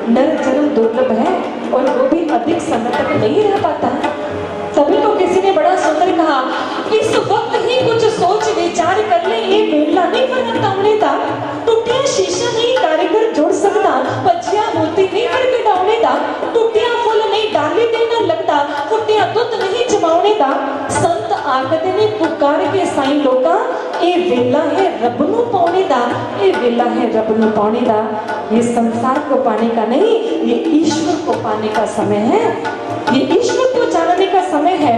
नर जन्म दुर्लभ है और वो भी अधिक समय तक नहीं रह पाता। तभी तो किसी ने बड़ा सुंदर कहा, इस वक्त ही कुछ सोच विचार कर ले, ये मेला नहीं बनाता हमने था, टूटिया शीशा नहीं कारीगर जोड़ सकता, पजिया मोती नहीं करके डालने दा, टूटिया फूल नहीं डाली देना लगता, फुटिया दूध नहीं जमाने दा। संत आखदे ने पुकार के साईं लोका ये वेला है रब नू पाने दा, ये वेला है रब नू पाने दा। ये संसार को पाने का नहीं, ये ईश्वर को पाने का समय है, ये ईश्वर को जानने का समय है।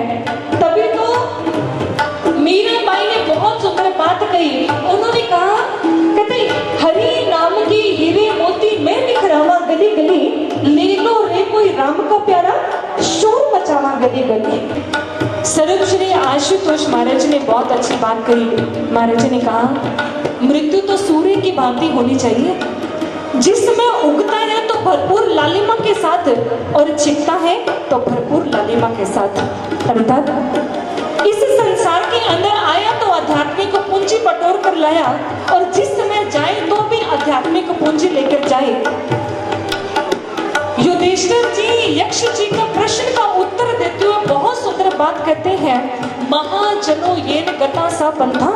तभी तो मीराबाई ने बहुत सुंदर बात कही। उन्होंने कहा, कहते हरि नाम की हीरे मोती मैं बिखरावा गली गली, ले लो रे कोई राम का प्यारा शोर मचावा गली गली। सर्वश्री आशुतोष महाराज ने बहुत अच्छी बात कही। महाराज ने कहा, मृत्यु तो सूर्य की भांति होनी चाहिए, जिस समय उगता है तो भरपूर लालिमा के साथ और छिपता है तो भरपूर लालिमा के साथ। अर्थात इस संसार के अंदर आया तो आध्यात्मिक पूंजी बटोर कर लाया, और जिस समय जाए तो भी आध्यात्मिक पूंजी लेकर जाए। युधिष्ठिर जी यक्ष जी का प्रश्न का उत्तर देते हुए बहुत सुंदर बात कहते हैं, महाजनो येन गता सा पंथा।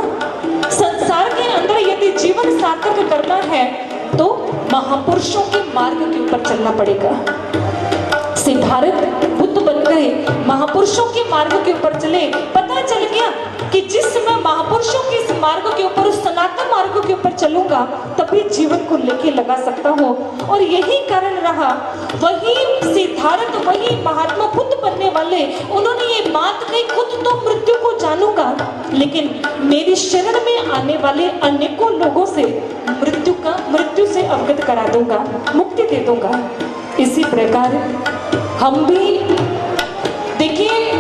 संसार के अंदर यदि जीवन सार्थक करना है तो महापुरुषों के मार्ग के ऊपर चलना पड़ेगा। सिद्धार्थ बुद्ध बन गए, महापुरुषों के मार्ग के ऊपर चले। पता चल गया कि जिस समय महापुरुषों के इस मार्ग के ऊपर, उस सनातन मार्ग के ऊपर चलूंगा, तभी जीवन को लेके लगा सकता हूँ। और यही कारण रहा, वही सिद्धार्थ, वही महात्मा बुद्ध बनने वाले, उन्होंने ये बात कही, खुद तो मृत्यु को जानूंगा, लेकिन मेरी शरण में आने वाले अनेकों लोगों से मृत्यु से अवगत करा दूंगा, मुक्ति दे दूंगा। इसी प्रकार हम भी देखिए,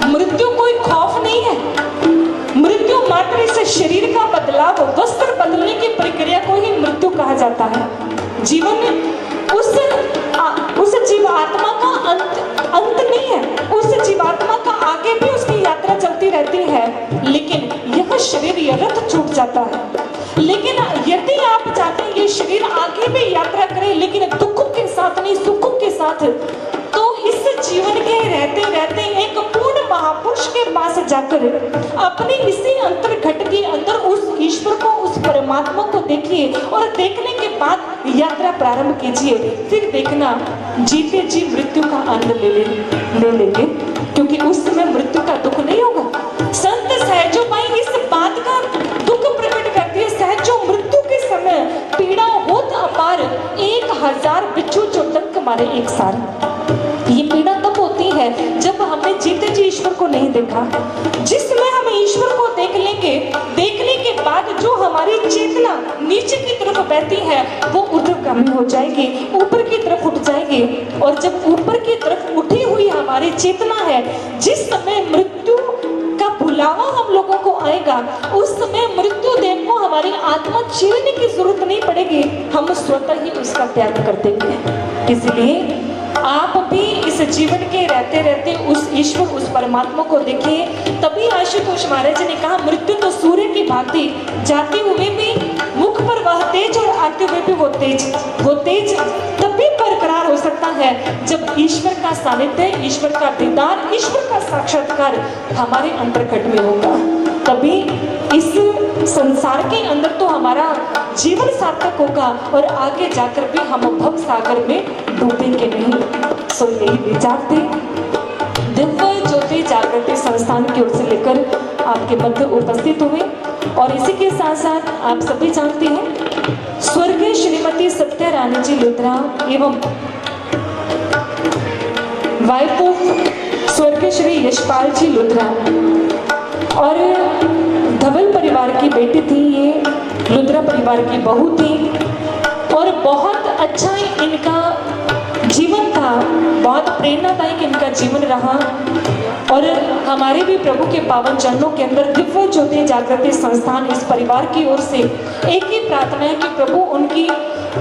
मृत्यु कोई खौफ नहीं है, मृत्यु मात्र इस शरीर का बदलाव, वस्त्र बदलने की प्रक्रिया को ही मृत्यु कहा जाता है। जीवन में उस जीवात्मा का अंत नहीं है, उस जीवात्मा का आगे भी उसकी यात्रा चलती रहती है, लेकिन यह शरीर, यह रथ छूट जाता है। लेकिन यदि आप चाहते हैं ये शरीर आगे भी यात्रा करे, लेकिन दुखों के साथ नहीं, सुखों के साथ, तो इस जीवन के रहते रहते एक पूर्ण महापुरुष के पास जाकर अपने इसी अंतर्घट के अंदर उस ईश्वर को, उस परमात्मा को देखिए, और देखने के बाद यात्रा प्रारंभ कीजिए। फिर देखना जीते जी मृत्यु का आनंद ले लेंगे, क्योंकि उस समय मृत्यु का दुख नहीं होगा। संत सहजो भाई इस बात का दुख प्रकट करती है। सहजो मृत्यु के समय पीड़ा होत अपार, 1000 बिच्छू जो डंक मारे एक सार। ये पीड़ा तब होती है जब हमने जीते जी ईश्वर को नहीं देखा। जिसमें हम ईश्वर को देख लेंगे, देखने के बाद जो हमारी चेतना नीचे की तरफ बहती है वो ऊर्ध्वगामी हो जाएगी, ऊपर की तरफ उठ जाएगी। और जब ऊपर की तरफ उठी हुई हमारी चेतना है, जिस समय मृत्यु का बुलावा हम लोगों को आएगा, उस समय मृत्यु देव को हमारी आत्मा चीरने की जरूरत नहीं पड़ेगी, हम स्वतः ही उसका त्याग कर देंगे। इसलिए आप भी इस जीवन के रहते रहते उस ईश्वर, उस परमात्मा को देखिए। तभी आशुतोष महाराज ने कहा, मृत्यु तो सूर्य की भांति, जाते हुए भी मुख पर वह तेज और आते हुए भी वो तेज तभी बरकरार हो सकता है जब ईश्वर का सानिध्य, ईश्वर का दीदार, ईश्वर का साक्षात्कार हमारे अंतर्घट में होगा। तभी इस संसार के अंदर तो हमारा जीवन सार्थक होगा, और आगे जाकर भी हम भव सागर में डूबेंगे नहीं। सो यही विचार थे दिव्य ज्योति जागृति संस्थान की ओर से लेकर आपके मध्य उपस्थित हुए। और इसी के साथ साथ आप सभी जानते हैं, स्वर्गीय श्रीमती सत्या रानी जी लुथरा एवं वाइफ ऑफ स्वर्गीय श्री यशपाल जी लुथरा और धवल परिवार की बेटी थी, ये लुथरा परिवार की बहू थी, और बहुत अच्छा इनका जीवन था, बहुत प्रेरणादायक इनका जीवन रहा। और हमारे भी प्रभु के पावन चरणों के अंदर दिव्य ज्योति जागृति संस्थान इस परिवार की ओर से एक ही प्रार्थना है कि प्रभु उनकी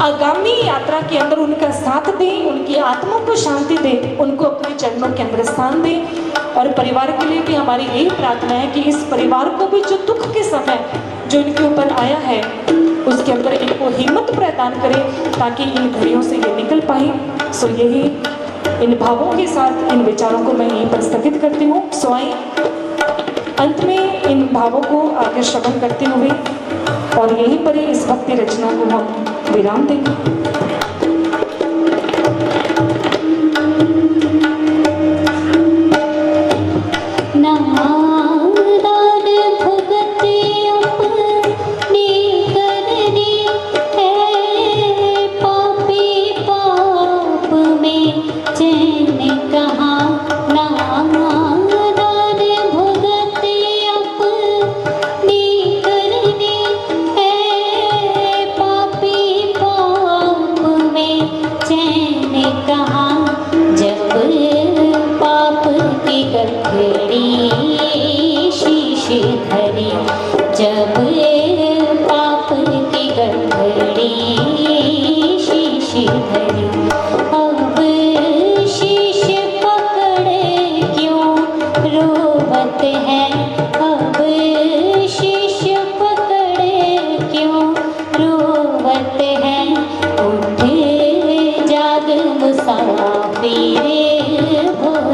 आगामी यात्रा के अंदर उनका साथ दे, उनकी आत्मा को शांति दे, उनको अपने चरणों के अंदर स्थान दे। और परिवार के लिए भी हमारी यही प्रार्थना है कि इस परिवार को भी जो दुख के समय जो इनके ऊपर आया है, उसके अंदर इनको हिम्मत प्रदान करें ताकि इन घड़ियों से ये निकल पाए। सो यही इन भावों के साथ इन विचारों को मैं यहीं पर स्थगित करती हूँ। सो आइए अंत में इन भावों को आगे श्रवण करते हुए और यहीं पर ही इस भक्ति रचना को हम विराम देंगे। नाम रोवत है अब शीश पकड़े क्यों रोवत है उठ जाग मुसाफिरे भोर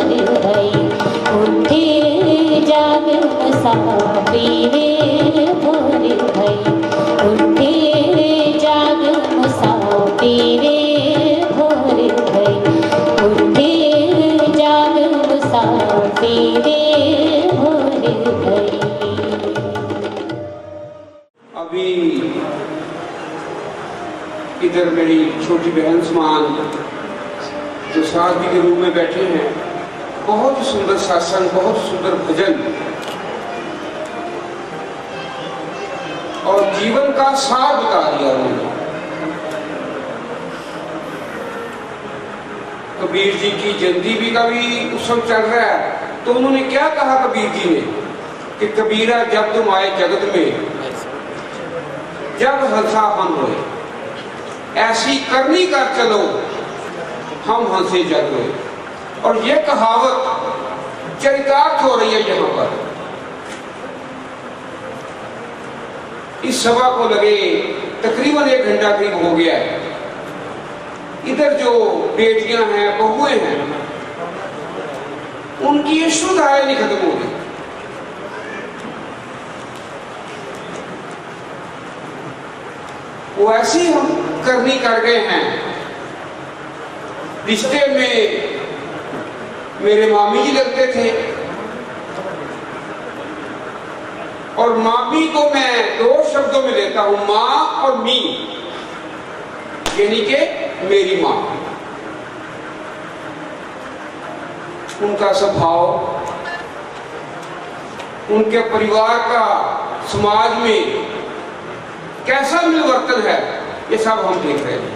भई उठ जाग मुसाफिरे भोर भई उठ जाग मुसाफिरे भोर भई उठ जाग मुसाफिरे भोर भई। अभी इधर मेरी छोटी बहन समान जो साथी के रूम में बैठे हैं, बहुत ही सुंदर सत्संग, बहुत सुंदर भजन और जीवन का सार बता दिया उन्होंने। कबीर जी की जयंती भी का भी उत्सव चल रहा है, तो उन्होंने क्या कहा कबीर जी ने कि कबीरा जब तुम आए जगत में, जब हंसा हम रोए, ऐसी करनी कर चलो हम हंसे जग रोए। और ये कहावत चरितार्थ हो रही है यहाँ पर। इस सभा को लगे तकरीबन 1 घंटा करीब हो गया है। इधर जो बेटियां हैं, बहुएं हैं, उनकी ये शुद्धाएं नहीं खत्म हो गई। वो ऐसी हम करनी कर गए हैं। रिश्ते में मेरे मामी जी लगते थे और मामी को मैं 2 शब्दों में लेता हूं, माँ और मी, यानी कि मेरी माँ। उनका स्वभाव, उनके परिवार का समाज में कैसा मिलवर्तन है, ये सब हम देख रहे हैं।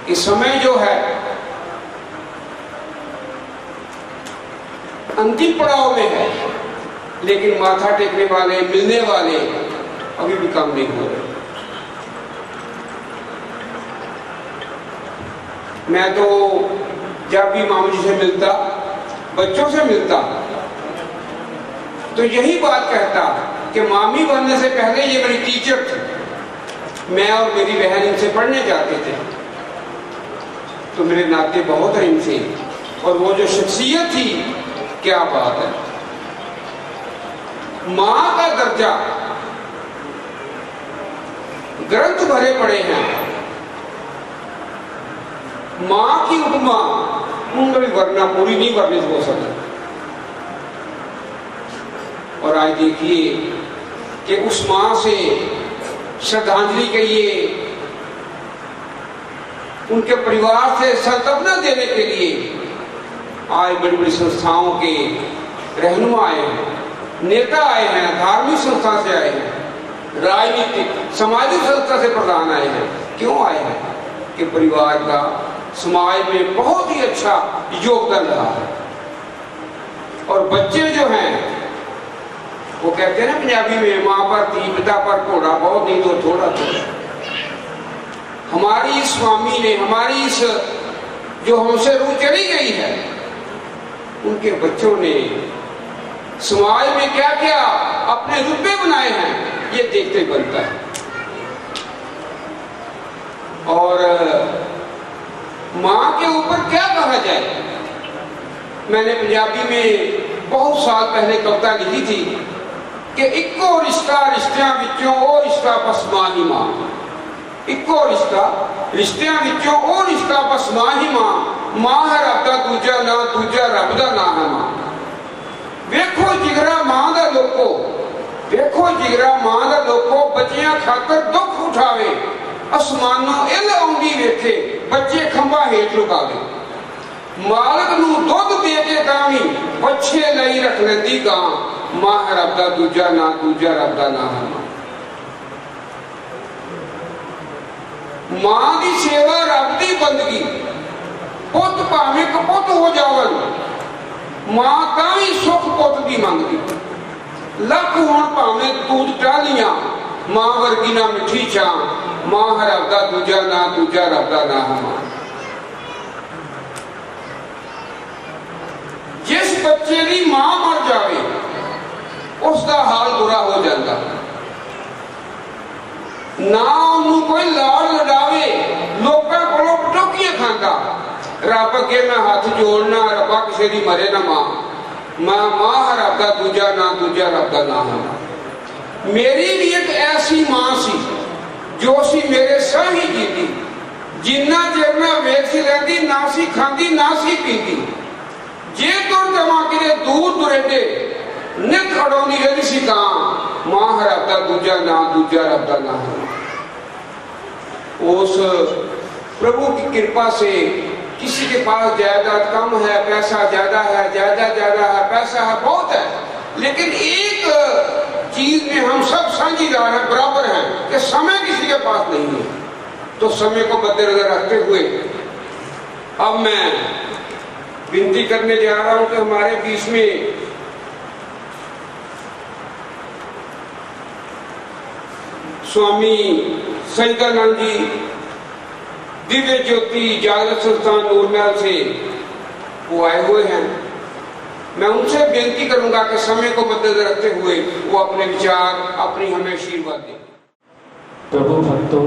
इस समय जो है अंतिम पड़ाव में है, लेकिन माथा टेकने वाले, मिलने वाले अभी भी कम नहीं हो रहे। मैं तो जब भी मामू जी से मिलता, बच्चों से मिलता, तो यही बात कहता कि मामी बनने से पहले ये मेरी टीचर थी, मैं और मेरी बहन इनसे पढ़ने जाते थे, तो मेरे नाते बहुत है इनसे। और वो जो शख्सियत थी, क्या बात है, मां का दर्जा ग्रंथ भरे पड़े हैं, मां की उपमा उनका भी वर्णना पूरी नहीं वर्णित हो सकती। और आज देखिए कि उस मां से श्रद्धांजलि के लिए, उनके परिवार से सांत्वना देने के लिए आज बड़ी बड़ी संस्थाओं के रहनुमा आए हैं, नेता आए हैं, धार्मिक संस्था से आए हैं, राजनीतिक सामाजिक संस्था से प्रधान आए हैं। क्यों आए हैं? कि परिवार का समाज में बहुत ही अच्छा योगदान रहा है। और बच्चे जो हैं वो कहते हैं ना पंजाबी में, माँ पर थी पिता पर घोड़ा, बहुत नहीं तो थोड़ा थोड़ा। हमारी इस स्वामी ने, हमारी इस जो हमसे रूह चली गई है, उनके बच्चों ने समाज में क्या क्या अपने रुतबे बनाए हैं, ये देखते बनता है। और माँ के ऊपर क्या कहा जाए। मैंने पंजाबी में बहुत साल पहले कविता लिखी थी कि इक्को रिश्ता रिश्तियां विचों ओ रिश्ता पसमा ही मां। इक्को रिश्ता रिश्तियां विचों ओ रिश्ता पसमा ही मां। मां है रब दा दूजा ना, दूजा रब दा ना है मां। वेखो जिगरा मां दा लोको, वेखो जिगरा मां दा लोको, बच्चियां खातर दुख उठावे, आसमानों इल आउंदी वेखे, बच्चे खंभा हेठ लुकावे। मालक नू दुध दे के गावी, बच्चे लई रख लैंदी गां। मां है रब दा दूजा ना, दूजा रब दा ना है मां। मां दी सेवा रब दी बंदगी, पुत भावें कपुत हो जावन, मां तां भी सुख पुत दी मंगदी। लख होण भावें दूध टालियां, मां वर्गी ना मिठी चां। मां है रब दा दूजा ना, दूजा रब दा ना है मां। ਬੱਚੇ ਦੀ ਮਾਂ ਮਰ ਜਾਵੇ ਉਸ ਦਾ ਹਾਲ ਬੁਰਾ ਹੋ ਜਾਂਦਾ। ਨਾ ਉਹਨੂੰ ਕੋਈ ਲਾੜ ਲਡਾਵੇ, ਲੋਕਾਂ ਕੋਲੋਂ ਪਟੋਕੀਆਂ ਖਾਂਦਾ। ਰੱਬ ਅੱਗੇ ਮੈਂ ਹੱਥ ਜੋੜਨਾ, ਰੱਬਾ ਕਿਸੇ ਦੀ ਮਰੇ ਨਾ ਮਾਂ, ਮਾਂ ਰੱਬ ਦਾ ਦੂਜਾ ਰੱਬ ਦਾ ਨਾਂ ਹੈ। ਮੇਰੀ ਵੀ ਇੱਕ ਐਸੀ ਮਾਂ ਸੀ ਜੋ ਸੀ ਮੇਰੇ ਸਾਹ ਹੀ ਜੀਤੀ, ਜਿੰਨਾ ਚਿਰ ਮੈਂ ਵੇਖਦੀ ਰਹਿੰਦੀ, ਨਾ ਸੀ ਖਾਂਦੀ ਨਾ ਸੀ ਪੀਂਦੀ। ਜੇ ਤੁਰ ਜਾਵਾਂ ਕਿਤੇ ਦੂਰ ਦੁਰੇਡੇ, ਨਿਤ ਅੜਾਉਂਦੀ ਰਹਿੰਦੀ ਸੀ ਤਾਂ ਮਾਂ ਰੱਬ ਦਾ ਦੂਜਾ ਰੱਬ ਦਾ ਨਾਂ है। उस प्रभु की कृपा से किसी के पास जायदाद कम है, पैसा ज्यादा है, ज्यादा है, पैसा है, बहुत है, लेकिन एक चीज में हम सब साझीदार हैं, बराबर हैं कि समय किसी के पास नहीं है। तो समय को मद्देनजर रखते हुए अब मैं विनती करने जा रहा हूं कि हमारे बीच में स्वामी सच्चिदानंद जी दिव्य ज्योति जागृत संस्थान नूरमहल से वो आए हुए हैं। मैं उनसे बेनती करूंगा कि समय को मद्देनजर रखते हुए वो अपने विचार, अपनी हमें आशीर्वाद दें। प्रभु भक्तों,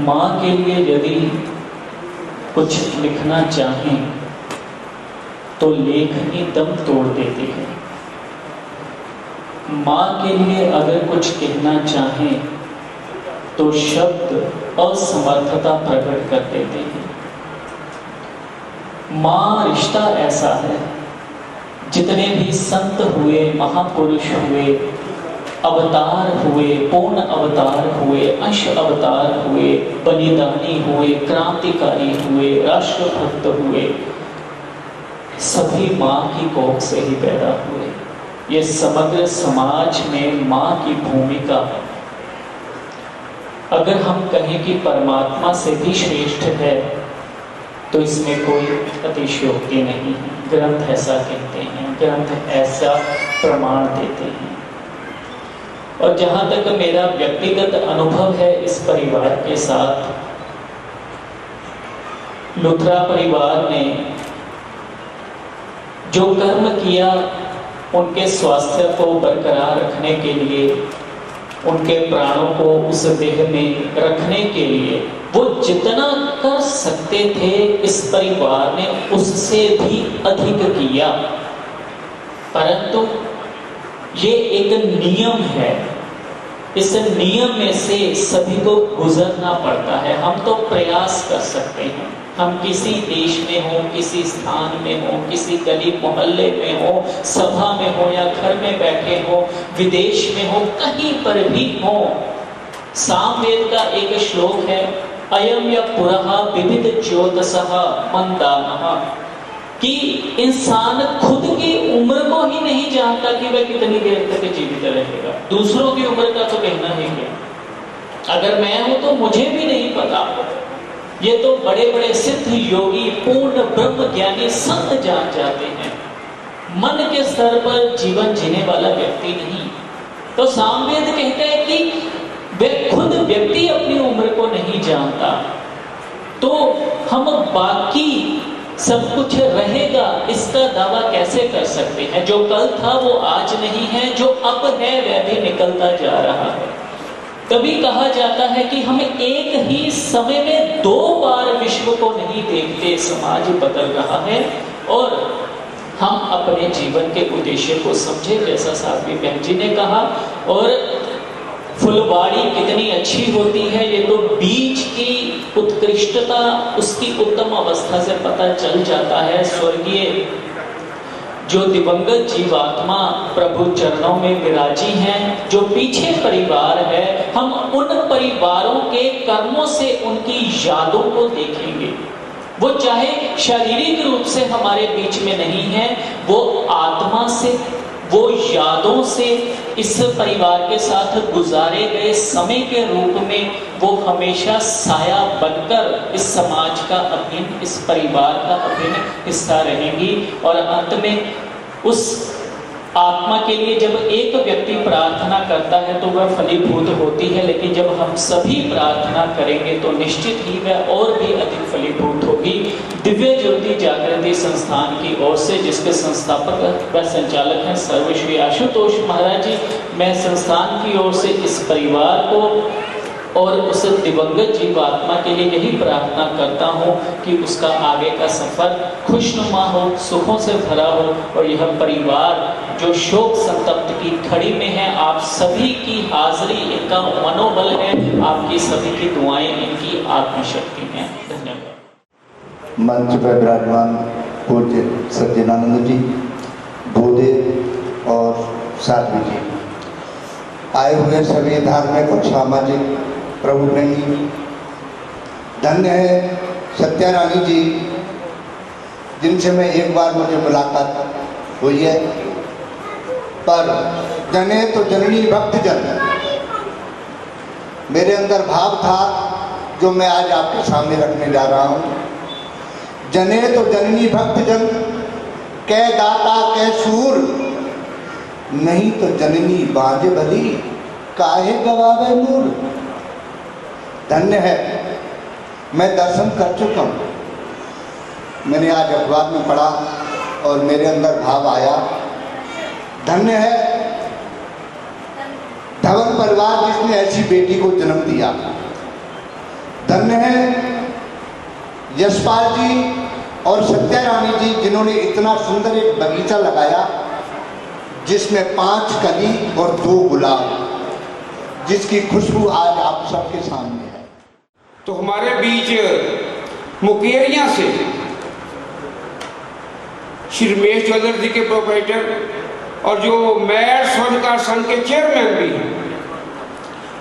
माँ के लिए यदि कुछ लिखना चाहें तो लेखनी दम तोड़ देती है। माँ के लिए अगर कुछ कहना चाहें तो शब्द असमर्थता प्रकट कर देते हैं। माँ रिश्ता ऐसा है, जितने भी संत हुए, महापुरुष हुए, अवतार हुए, पूर्ण अवतार हुए, अंश अवतार हुए, बलिदानी हुए, क्रांतिकारी हुए, राष्ट्रभक्त हुए, सभी माँ की कोख से ही पैदा हुए। ये समग्र समाज में माँ की भूमिका, अगर हम कहें कि परमात्मा से भी श्रेष्ठ है तो इसमें कोई अतिशयोक्ति नहीं है। ग्रंथ ऐसा कहते हैं, ग्रंथ ऐसा प्रमाण देते हैं। और जहाँ तक मेरा व्यक्तिगत अनुभव है इस परिवार के साथ, लुथरा परिवार ने जो कर्म किया, उनके स्वास्थ्य को बरकरार रखने के लिए, उनके प्राणों को उस देह में रखने के लिए वो जितना कर सकते थे, इस परिवार ने उससे भी अधिक किया। परंतु ये एक नियम है, इस नियम में से सभी को गुजरना पड़ता है। हम तो प्रयास कर सकते हैं, हम किसी देश में हो, किसी स्थान में हो, किसी गली मोहल्ले में हो, सभा में हो या घर में बैठे हो, विदेश में हो, कहीं पर भी हो। सामवेद का एक श्लोक है, अयम या पुरः विविध ज्योतसः मंदानः, कि इंसान खुद की उम्र को ही नहीं जानता कि वह कितनी देर तक जीवित रहेगा। दूसरों की उम्र का तो कहना ही क्या। अगर मैं हूं तो मुझे भी नहीं पता। ये तो बड़े बड़े सिद्ध योगी, पूर्ण ब्रह्म ज्ञानी संत जान जाते हैं। मन के स्तर पर जीवन जीने वाला व्यक्ति नहीं। तो सामवेद कहते हैं कि वे खुद व्यक्ति अपनी उम्र को नहीं जानता, तो हम बाकी सब कुछ रहेगा इसका दावा कैसे कर सकते हैं। जो कल था वो आज नहीं है, जो अब है वह भी निकलता जा रहा है। तभी कहा जाता है कि हम एक ही समय में दो बार विश्व को नहीं देखते। समाज बदल रहा है और हम अपने जीवन के उद्देश्य को समझे, जैसा साध्वी बहन जी ने कहा। और फुलवाड़ी कितनी अच्छी होती है, ये तो बीज की उत्कृष्टता, उसकी उत्तम अवस्था से पता चल जाता है। स्वर्गीय जो दिवंगत जीवात्मा प्रभु चरणों में विराजी हैं, जो पीछे परिवार है, हम उन परिवारों के कर्मों से उनकी यादों को देखेंगे। वो चाहे शारीरिक रूप से हमारे बीच में नहीं है, वो आत्मा से, वो यादों से, इस परिवार के साथ गुजारे गए समय के रूप में वो हमेशा साया बनकर इस समाज का अभिन्न, इस परिवार का अभिन्न हिस्सा रहेंगी। और अंत में उस आत्मा के लिए जब एक व्यक्ति प्रार्थना करता है तो वह फलीभूत होती है, लेकिन जब हम सभी प्रार्थना करेंगे तो निश्चित ही वह और भी अधिक फलीभूत होगी। दिव्य ज्योति जागृति संस्थान की ओर से, जिसके संस्थापक व संचालक हैं सर्वश्री आशुतोष महाराज जी, मैं संस्थान की ओर से इस परिवार को और उस दिवंगत जीव आत्मा के लिए यही प्रार्थना करता हूँ कि उसका आगे का सफ़र खुशनुमा हो, सुखों से भरा हो, और यह परिवार जो शोक संतप्त की घड़ी में है, आप सभी की हाजिरी इनका मनोबल है, आपकी सभी की दुआएं इनकी आत्मशक्ति हैं। धन्यवाद। मंच पर विराजमान पूज्य सज्जनानंद जी, बोधे और साध्वी जी, आए हुए सभी धार्मिक और सामाजिक प्रमुख नहीं, धन्य है सत्या रानी जी, जिनसे मैं एक बार मुझे मुलाकात हुई है, पर जने तो जननी भक्त जन, मेरे अंदर भाव था जो मैं आज आपके सामने रखने जा रहा हूँ। जने तो जननी भक्त जन, कै दाता कै सूर, नहीं तो जननी बाजे भली, काहे गवावे नूर। धन्य है, मैं दर्शन कर चुका हूँ, मैंने आज अखबार में पढ़ा और मेरे अंदर भाव आया। धन्य है धवन परिवार जिसने ऐसी बेटी को जन्म दिया। धन्य है यशपाल जी और सत्या रानी जी, जिन्होंने इतना सुंदर एक बगीचा लगाया जिसमें 5 कली और 2 गुलाब, जिसकी खुशबू आज आप सबके सामने है। तो हमारे बीच मुकेरिया से श्री रमेश ज्वेलर जी के प्रोपराइटर और जो मेयर स्वर्णकार संघ के चेयरमैन भी हैं,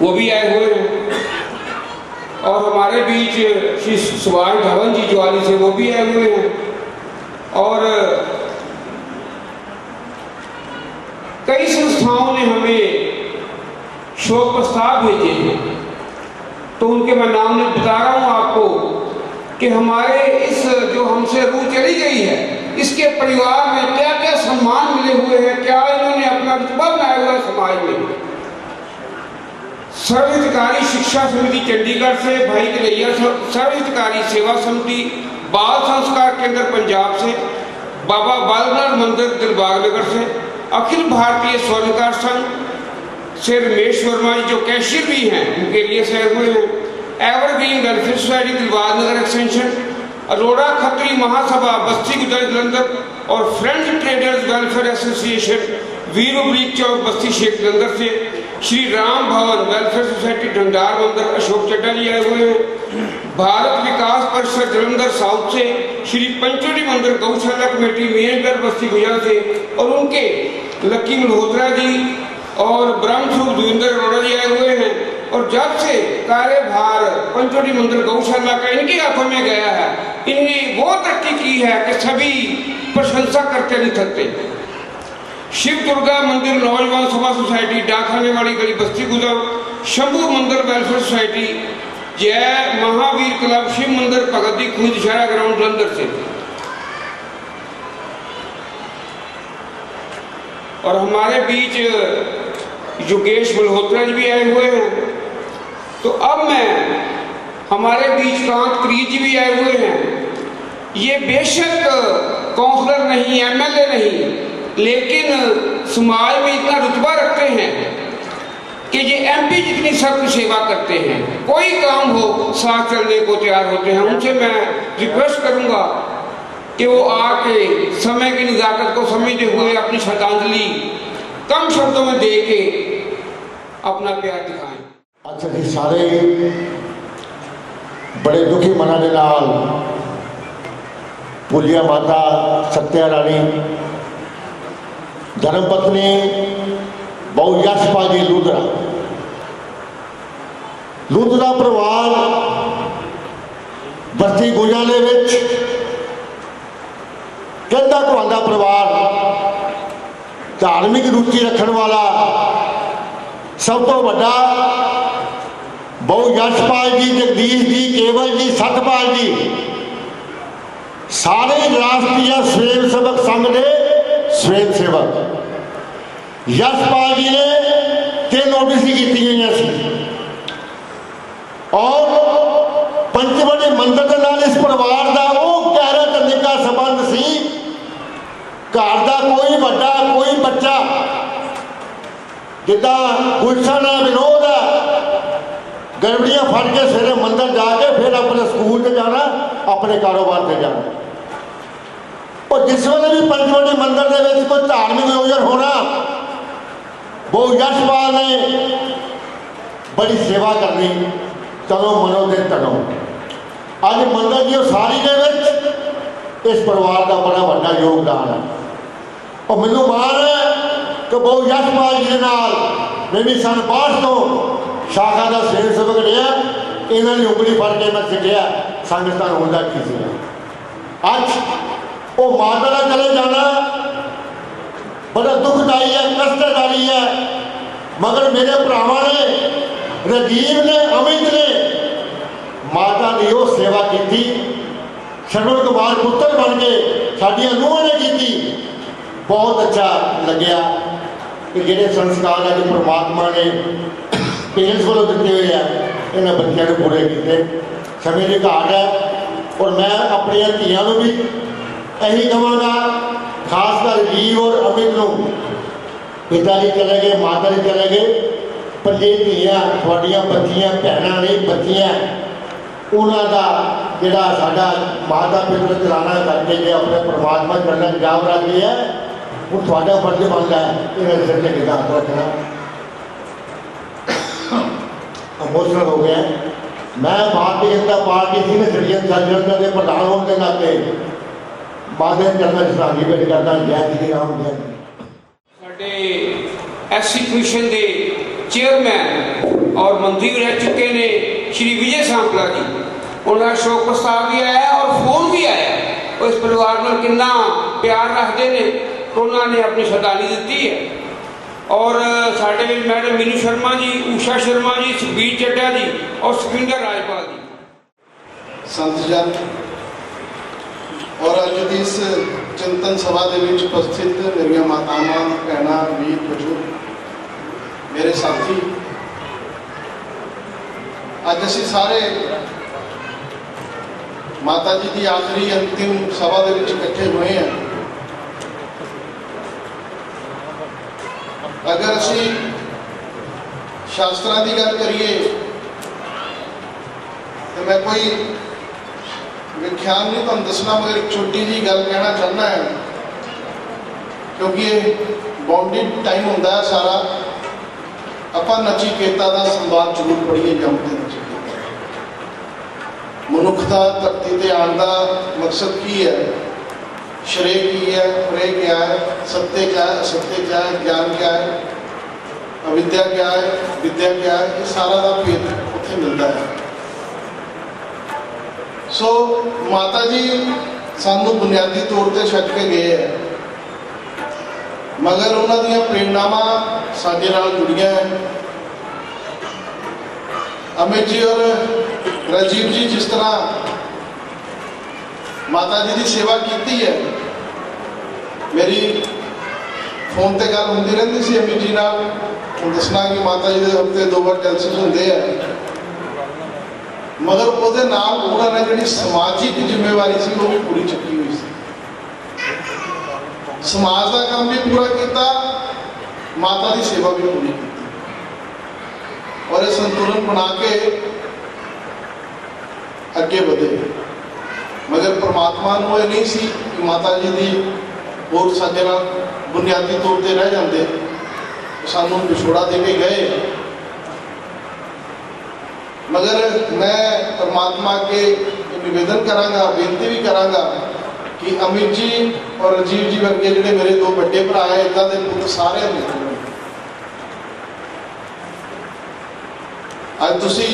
वो भी आए हुए हैं, और हमारे बीच श्री सुभाष धवन जी ज्वाली से, वो भी आए हुए हैं, और कई संस्थाओं ने हमें शोक प्रस्ताव भेजे हैं, तो उनके मैं नाम नहीं बता रहा हूँ आपको कि हमारे इस जो हमसे रूह चली गई है, इसके परिवार में क्या क्या सम्मान मिले हुए हैं, क्या इन्होंने अपना रुतबा बनाया हुआ है समाज में। सर्वहितकारी शिक्षा समिति चंडीगढ़ से, भाई कन्हैया सर्वहितकारी सेवा समिति, बाल संस्कार केंद्र पंजाब से, बाबा बालनाथ मंदिर दिलबाग नगर से, अखिल भारतीय स्वर्णकार संघ से रमेश वर्मा जी जो कैशियर भी हैं, उनके लिए से हुए हैं, एवरग्रीन वेलफेयर सोसाइटी दिलबाग नगर एक्सटेंशन, अरोड़ा खत्री महासभा बस्ती गुजर जलंधर, और फ्रेंड्स ट्रेडर्स वेलफेयर एसोसिएशन वीर ब्रीक चौक बस्ती शेख जलंधर से, श्री राम भवन वेलफेयर सोसाइटी ढंडार मंदिर अशोक चड्डा जी आए हुए हैं, भारत विकास परिषद जलंधर साउथ से श्री पंचोटी मंदिर गौशाला कमेटी मेहनगढ़ बस्ती गुजरात से, और उनके लक्की मल्होत्रा जी और ब्रह्मस्वरूप देवेंद्र अरोड़ा जी आए हुए हैं। और जब से कार्यभार पंचोटी मंदिर गौशाला का इनके हाथों में गया है, इनने वो तरक्की की है कि सभी प्रशंसा करते नहीं थकते। शिव दुर्गा मंदिर नौजवान सभा सोसाइटी डाकखाने वाली गली बस्ती गुजर, शंभू मंदिर वेलफेयर सोसाइटी, जय महावीर क्लब शिव मंदिर भगती खुद शहरा ग्राउंड जलंधर से, और हमारे बीच योगेश मल्होत्रा जी भी आए हुए हैं। तो अब मैं हमारे बीच कांत क्रीज जी भी आए हुए हैं। ये बेशक काउंसलर नहीं, एमएलए नहीं, लेकिन समाज में इतना रुतबा रखते हैं कि ये एमपी जितनी सख्त सेवा करते हैं, कोई काम हो साथ चलने को तैयार होते हैं। उनसे मैं रिक्वेस्ट करूंगा कि वो आके समय की निजाकत को समझते हुए अपनी श्रद्धांजलि कम शब्दों में दे के अपना प्यार दिखाएं। अच्छा जी, सारे बड़े दुखी मना दे नाल पूज्य माता सत्या रानी धर्मपत्नी बहु यशपाल जी लूधरा परिवार बस्ती गुजाले विच कहता तुहाडा परिवार धार्मिक रुचि रखने वाला सब तो बड़ा बहु यशपाल जी, जगदीश जी, केवल जी, सतपाल जी, सारे राष्ट्रीय स्वयं सेवक संघ के स्वयं सेवक। यशपाल जी ने 3 ओबीसी की गई सी, और पंचवटी मंदिर के नाल इस परिवार का वो गहरा ते निक्का संबंध सी जिदा गुलशन है, विनोद है, गड़बड़ियाँ फट के सवेरे मंदिर जाके फिर अपने स्कूल से जाना, अपने कारोबार से जाना। और जिस वेले भी पंचवटी मंदिर के कोई धार्मिक आयोजन होना, वो यशपाल ने बड़ी सेवा करनी, चलो मनो ते तनो। अज मंदिर की सारी दे विच इस परिवार का बड़ा बड़ा योगदान है। और मैनू माण है कि बहु यशपाल जी के नाल मैं भी सन 62 तो शाखा का सेवा सबक लिया, इन्होंने उंगली फड़ के मैं सीखिया संगतान होता की सी। अज वो माता का चले जाना बड़ा दुखदाई है, कष्टदायी है, मगर मेरे भरावां ने, राजीव ने, अमित ने माता की वो सेवा की। श्रवण कुमार पुत्र बन के साडियां नूहां ने की, बहुत अच्छा लग्या कि जिहड़े संस्कार अज परमात्मा ने पेरेंट्स को दिते हुए हैं, इन्होंने बच्चों को पूरे किए। समय की घाट है और मैं अपनी धियां को भी यही कहूँगा, खासकर राजीव और अमित को, पिता जी चले गए, माता जी चले गए, पर जे धियां थोड़ियां बच्चियां भैनां नहीं बच्चियां, उन्होंने जोड़ा साडा माता पिता चलाना करके जो अपने परमात्मा करना जाम रख लिया, वो थोड़ा फर्ज बनता है इन्हें सिर से किताब रखना। इमोशनल हो गया। मैं Bharatiya Janata party senior citizen संगठन के प्रधान होने के नाते माता चरणों में श्रद्धांजलि भेंट करता। जय श्री राम, जय साडे एससी कमीशन के चेयरमैन और मंत्री भी रह चुके ने श्री विजय सांपला जी, उन्होंने शोक प्रस्ताव भी आया और फोन भी आया, और इस परिवार में कितना प्यार रखते हैं, उन्होंने अपनी श्रद्धांजलि दी है। और साढ़े मैडम मीनू शर्मा जी, उषा शर्मा जी, सुखबीर चड्डा जी और सुखविंदर राजपाल जी, संत जन और अज की इस चिंतन सभा के उपस्थित मेरिया मातावां, भैणां, वीर, बजुर्ग, मेरे साथी, अज असीं सारे माता जी की आखिरी अंतिम सभा के इकट्ठे हुए हैं। अगर असीं शास्त्रां की गल करिए तो मैं कोई व्याख्यान नहीं तुहानूं दसना, मगर एक छोटी जी गल कहना चाहना है, क्योंकि ये बाउंडेड टाइम होंदा है सारा। आपां नचिकेता का संवाद जरूर पढ़िए। जमते नचिकेता, मनुख का धरती ते आने का मकसद की है, श्रेय की है, प्रेय क्या है, सत्य क्या है, असत्य क्या है, ज्ञान क्या है, अविद्या क्या है, विद्या क्या है, ये सारा का भेद उत्थे मिलता है। सो माता जी सानू बुनियादी तौर पर छड्ड के गए हैं, मगर उन्हां दीयां प्रेरणावां साडे नाल जुड़ियां हैं। अमित जी और राजीव जी जिस तरह माता जी की सेवा की है, मेरी फोन पर गल होंदी रहिंदी सी अमित जी नाल, दसना कि माता जी के हफ्ते 2 बार जलसे होंदे हैं, मगर उहदे नाल उन्होंने जिहड़ी समाजिक जिम्मेवारी सी वो भी पूरी चुकी हुई सी। समाज का काम भी पूरा किया, माता की सेवा भी पूरी की, और ये संतुलन बना के अगे बढ़े। मगर परमात्मा नूं ये नहीं सी कि माता जी की और साडे नाल बुनियादी तौर पर रह जाते, सानूं विछोड़ा दे के गए। मगर मैं परमात्मा के निवेदन करांगा, बेनती भी करांगा कि अमित जी और राजीव जी वर्गे जिहड़े मेरे 2 बड़े भरा है, इदां दे पुत सारे मिलण। अज तुसीं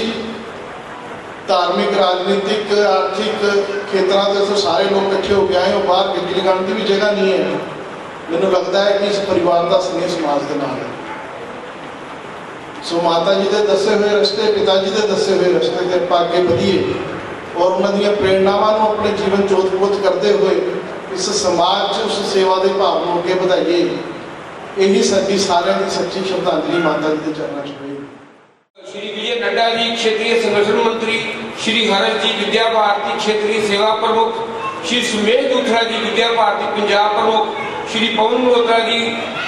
धार्मिक, राजनीतिक, आर्थिक खेतरां दे तो सारे लोग इकट्ठे हो के आए हो, बाहर गड्डी लगाने की भी जगह नहीं है। मैनूं लगता है कि इस परिवार का स्नेह समाज के नाल है। सो माता जी के दसे हुए रस्ते, पिता जी के दसे हुए रस्ते से आप अगे बढ़िए, और उन्होंने प्रेरणावां अपने जीवन जोत-पोत करते हुए इस समाज उस सेवा के भाव को अगे बढ़ाइए। यही साडी सारिਆਂ की सच्ची श्रद्धांजलि माता जी के चरणों में होगी। श्री विजय नड्डा जी क्षेत्रीय संगठन मंत्री, श्री हर्ष जी विद्या भारती क्षेत्रीय सेवा प्रमुख, श्री सुमेश दूथरा जी विद्या भारती पंजाब प्रमुख, श्री पवन मल्होत्रा जी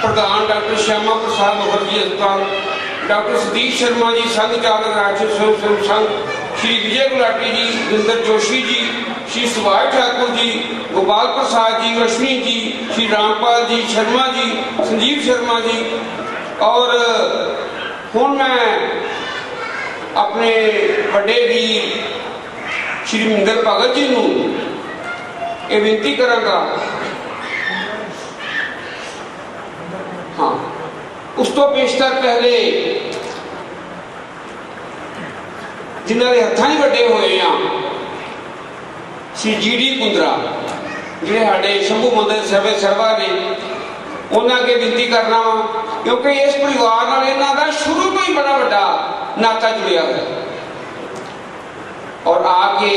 प्रधान डॉक्टर श्यामा प्रसाद मुखर्जी अस्पताल, डॉक्टर सतीश शर्मा जी संघ चालक राष्ट्रीय स्वयंसेवक संघ, श्री विजय गुलाटी जी, जिंदर जोशी जी, श्री सुभाष ठाकुर जी, गोपाल प्रसाद जी, अश्विनी जी, श्री रामपाल जी शर्मा जी, संजीव शर्मा जी। और हुण मैं अपने बड़े वीर श्री मिंदर भगत जी नूं ये विनती करांगा। हाँ, उस तो पेशतर पहले जिन्हों के हत्थां 'च वड्डे होए आ श्री जी.डी. कुंदरा जिहड़े साडे शंभू मंदिर सर्वे सरवा ने, उन्होंने अगे विनती करना वा, क्योंकि इस परिवार नाल इन्हां दा शुरू तो ही बड़ा वड्डा नाता जुड़िया है। और आके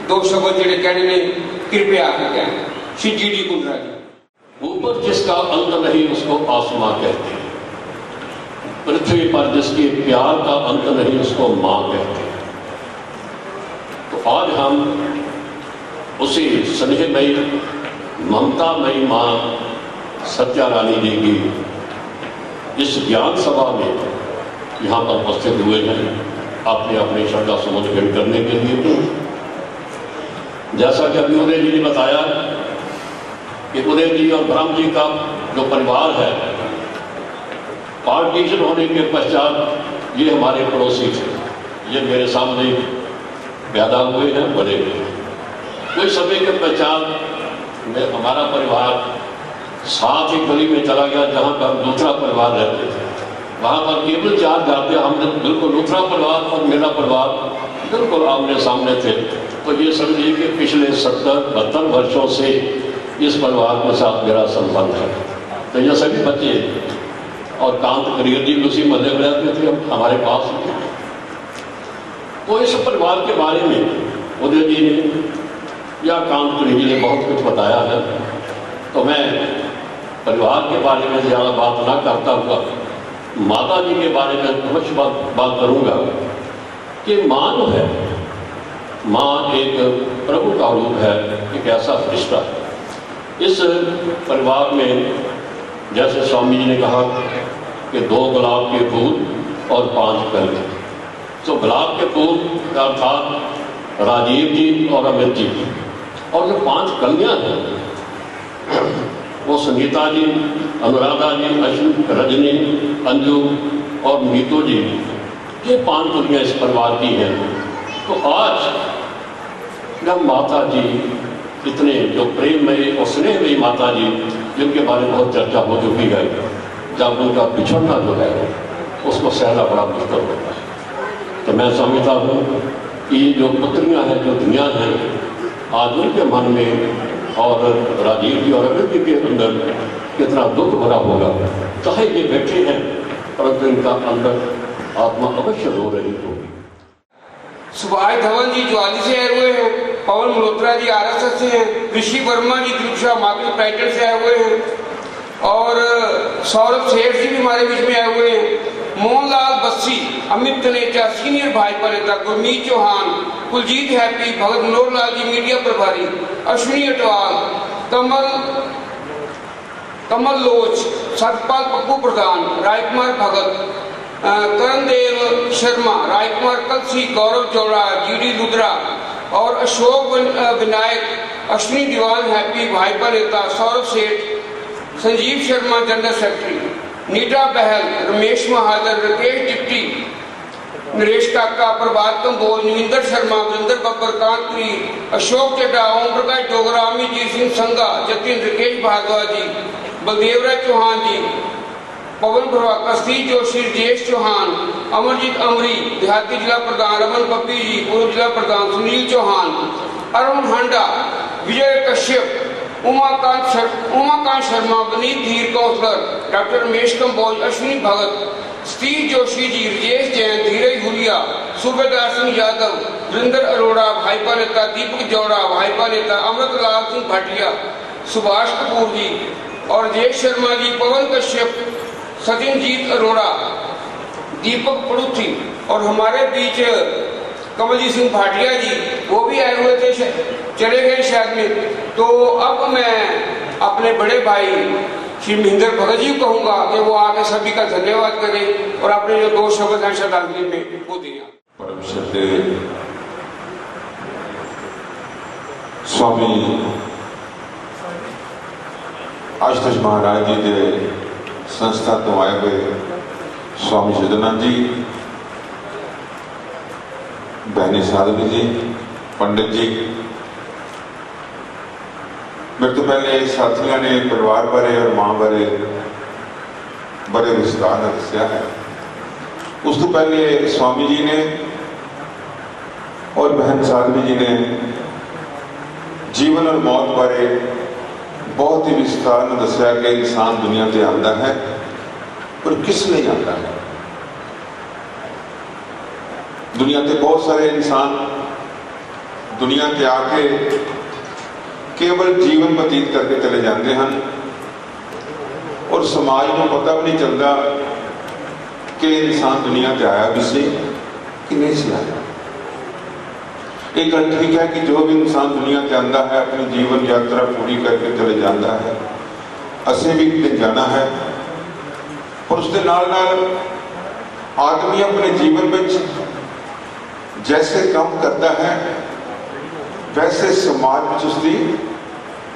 दो शब्द जिहड़े कहने ने कृपया आके कहें। श्री जी.डी. कुंदरा जी। ऊपर जिसका अंत नहीं उसको आसमां कहते हैं, पृथ्वी पर जिसके प्यार का अंत नहीं उसको माँ कहते हैं। तो आज हम उसी स्नेहमयी ममतामयी माँ सत्या रानी जी की इस ज्ञान सभा में यहाँ पर उपस्थित हुए हैं अपने अपने श्रद्धा सुमन भेंट करने के लिए। जैसा कि अभी उदय जी ने बताया कि उदय जी और ब्रह्म जी का जो परिवार है, पार्टीशन होने के पश्चात ये हमारे पड़ोसी थे, ये मेरे सामने पैदा हुए हैं, बड़े हुए। कोई समय के पश्चात में हमारा परिवार साथ ही गली में चला गया जहाँ पर हम दूसरा परिवार रहते थे। वहाँ पर केवल 4 घर थे, हमने बिल्कुल दूसरा परिवार और मेरा परिवार बिल्कुल आमने सामने थे। तो ये समझिए कि पिछले 70-72 वर्षों से इस परिवार के साथ मेरा संबंध है। तो ये सभी बच्चे और कांत करियर जी उसी महल्ले में रहते थे, हमारे पास। तो इस परिवार के बारे में उदय जी ने या कांत करियर जी ने बहुत कुछ बताया है। तो मैं परिवार के बारे में ज़्यादा बात ना करता हुआ माता जी के बारे में कुछ बात करूँगा कि माँ जो है, माँ एक प्रभु का रूप है, एक ऐसा रिश्ता है। इस परिवार में जैसे स्वामी जी ने कहा कि 2 गुलाब के फूल और 5 कली। तो गुलाब के फूल का अर्थात राजीव जी और अमित जी, और जो 5 कलियाँ हैं वो संगीता जी, अनुराधा जी, अश्विन, रजनी, अंजू और नीतू जी, ये 5 कलियाँ इस परिवार की हैं। तो आज जब माता जी इतने जो प्रेममयी और स्नेहमयी माता जी, जिनके बारे में बहुत चर्चा हो चुकी है, जब उनका बिछड़ना जो है उसको सहना बड़ा मुश्किल होता है। तो मैं समझता हूँ कि जो पुत्रियाँ हैं, जो दुनिया हैं, आज उनके मन में और राजीव जी और अमित जी के अंदर कितना दुख भरा होगा। चाहे ये बैठे हैं, परंतु इनका अंदर आत्मा अवश्य रो रही होगी। सुभाष धवन जी ज्वाली से आए हुए हैं, पवन मल्होत्रा जी RSS से हैं, ऋषि वर्मा जी त्रिपुरा मार्केट प्राइवेट से आए हुए हैं, और सौरभ सेठ जी भी हमारे बीच में आए हुए हैं। मोहनलाल बस्सी, अमित तनेजा सीनियर भाजपा नेता, गुरमीत चौहान, कुलजीत हैप्पी, भगत मनोहर लाल जी मीडिया प्रभारी, अश्विनी अटवाल, कमल लोच, सतपाल पप्पू प्रधान, राजकुमार भगत, करणदेव शर्मा, राजकुमार कलसी, गौरव जोड़ा, GD लुद्रा और अशोक विनायक, अश्विनी दीवान हैप्पी भाजपा नेता, सौरभ सेठ, संजीव शर्मा जनरल सेक्रेटरी, नीटा बहल, रमेश महाजन, राकेश डिप्टी, नरेश काका, प्रभात कंबोज, नविंदर शर्मा, वरिंदर बब्बर, कांतरी, अशोक चड्डा, ओम प्रकाश डोगरा, अमितजीत सिंह संघा, जतिन, राकेश भारद्वाज जी, बलदेव राय चौहान जी, पवन प्रभाकर, सतीश जोशी, राजेश चौहान, अमरजीत अमरी, देहाती जिला प्रधान रमन पप्पी जी, पूर्व जिला प्रधान सुनील चौहान, अरुण हांडा, विजय कश्यप, उमाकांत शर्मा, वनीत धीर काउंसलर, डॉक्टर रमेश कंबोज, अश्विनी भगत, सतीश जोशी जी, राजेश जैन, धीरज हुलिया, सूबेदार सिंह यादव, वरिंदर अरोड़ा भाजपा नेता, दीपक जौड़ा भाजपा नेता, अमृतलाल सिंह भाटिया, सुभाष कपूर जी और राजेश शर्मा जी, पवन कश्यप, सचिनजीत अरोड़ा, दीपक पड़ूथी, और हमारे बीच कमलजीत सिंह भाटिया जी, वो भी आए हुए थे, चले गए शायद में। तो अब मैं अपने बड़े भाई श्री महेंद्र भगत जी को कहूँगा कि वो आके सभी का धन्यवाद करें और अपने जो 2 शब्द हैं श्रद्धांजलि में वो दें। परम श्रद्धेय स्वामी आशुतोष महाराज जी के संस्था तो आए हुए स्वामी सिद्धनाथ जी, बहनी साधवी जी, पंडित जी, मेरे तो पहले साथियों ने परिवार बारे और मां बारे बड़े विस्तार में दसिया है। उस तो पहले स्वामी जी ने और बहन साधवी जी ने जीवन और मौत बारे बहुत ही विस्तार में दसिया कि इंसान दुनिया से आता है और किस लिए आता है। दुनिया के बहुत सारे इंसान दुनिया के आके केवल जीवन व्यतीत करके चले जाते हैं और समाज को पता भी नहीं चलता कि इंसान दुनिया से आया भी से कि नहीं से आया। एक गल ठीक है कि जो भी इंसान दुनिया के आता है अपनी जीवन यात्रा पूरी करके चले जाता है, असें भी एक दिन जाना है। और उसके नाल नाल आदमी अपने जीवन में जैसे काम करता है वैसे समाज में उसकी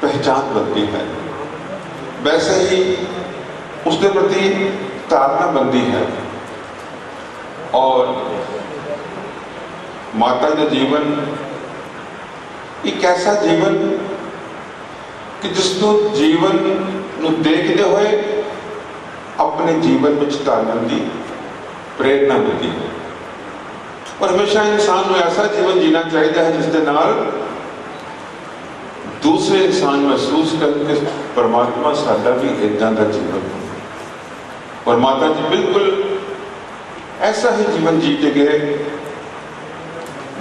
पहचान बनती है, वैसे ही उसके प्रति धारणा बनती है। और माता का जीवन एक ऐसा जीवन कि जिसको जीवन देखते हुए अपने जीवन में ढालने की प्रेरणा मिलती है। और हमेशा इंसान को ऐसा जीवन जीना चाहिए है जिसके नाल दूसरे इंसान महसूस करके परमात्मा साडा भी इदा का जीवन हो। और माता जी बिल्कुल ऐसा ही जीवन जीते गए।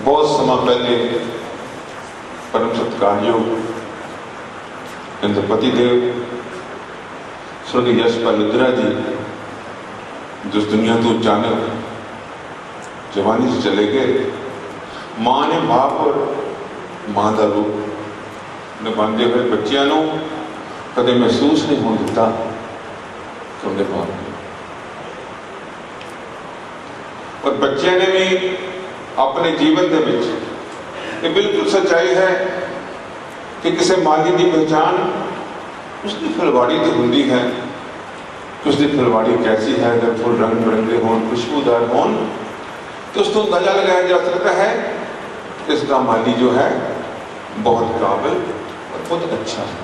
बहुत समय पहले परम सत्कारयोग इनके पति देव स्वर्गीय यशपाल लुद्रा जी जिस दुनिया तो अचानक जवानी से चले गए, मां ने बाप और मां का रूप निभाते हुए बच्चों को कदे महसूस नहीं हो दिता कि उनके बाप। और बच्चे ने भी अपने जीवन के विच ये बिल्कुल सच्चाई है कि किसी माली की पहचान उसकी फुलवाड़ी तो होती है कि उसकी फुलवाड़ी कैसी है। अगर फुल रंग बिरंगे हों, खुशबूदार हों, तो उसको अंदाजा लगाया जा सकता है कि इसका माली जो है बहुत काबिल और बहुत अच्छा है।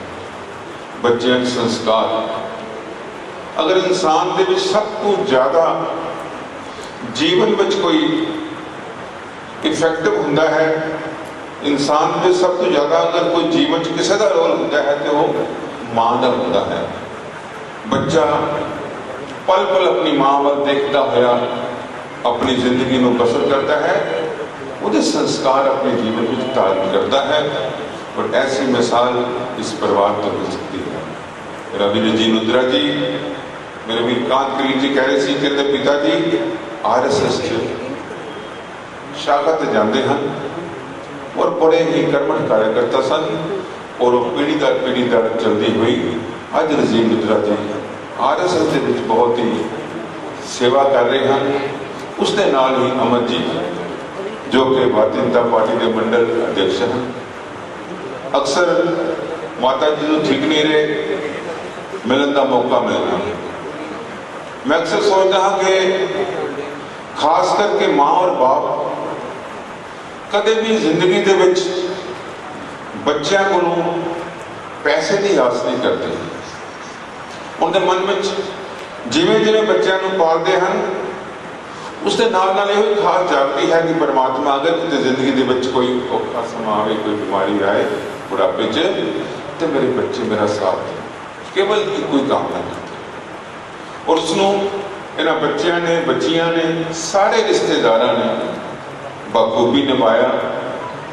बच्चे के संस्कार अगर इंसान के सब तो ज्यादा जीवन में कोई इफेक्टिव होता है, इंसान में सब तो ज्यादा अगर कोई जीवन किसी का रोल होता है तो वो मां का होता है। बच्चा पल पल अपनी मां वाल देखता हुआ अपनी जिंदगी में बसर करता है, वो संस्कार अपने जीवन में धारण करता है। और ऐसी मिसाल इस परिवार को मिल सकती है। मेरा वीर जी लुद्रा जी, मेरे वीर कांत कलील जी कह रहे थे कि पिताजी RSS शाखा से जाते हैं और बड़े ही कर्मठ कार्यकर्ता सन और वो पीढ़ी दर चलती हुई अज राजीव लुद्रा जी RSS के विच बहुत ही सेवा कर रहे हैं। उसके नाल ही अमर जी जो कि भारतीय जनता पार्टी के मंडल अध्यक्ष हैं। अक्सर माता जी को ठीक नहीं रहे मिलने का मौका मिलना। मैं अक्सर सोचता हाँ कि खास करके मां और बाप कदे भी जिंदगी के विच बच्चों को पैसे की आस नहीं करते। उनके मन में जिमें जिमें बच्चों को पालते हैं उसके नाल नाल यही खास जागती है कि परमात्मा अगर किसी जिंदगी के विच कोई औखा समा आए, कोई बीमारी आए बुढ़ापे च, तो मेरे बच्चे मेरा साथ दें, केवल कोई काम ना करते। और उसनों इन्होंने बच्चों ने बच्चियां ने सारे रिश्तेदारों ने बखूबी निभाया।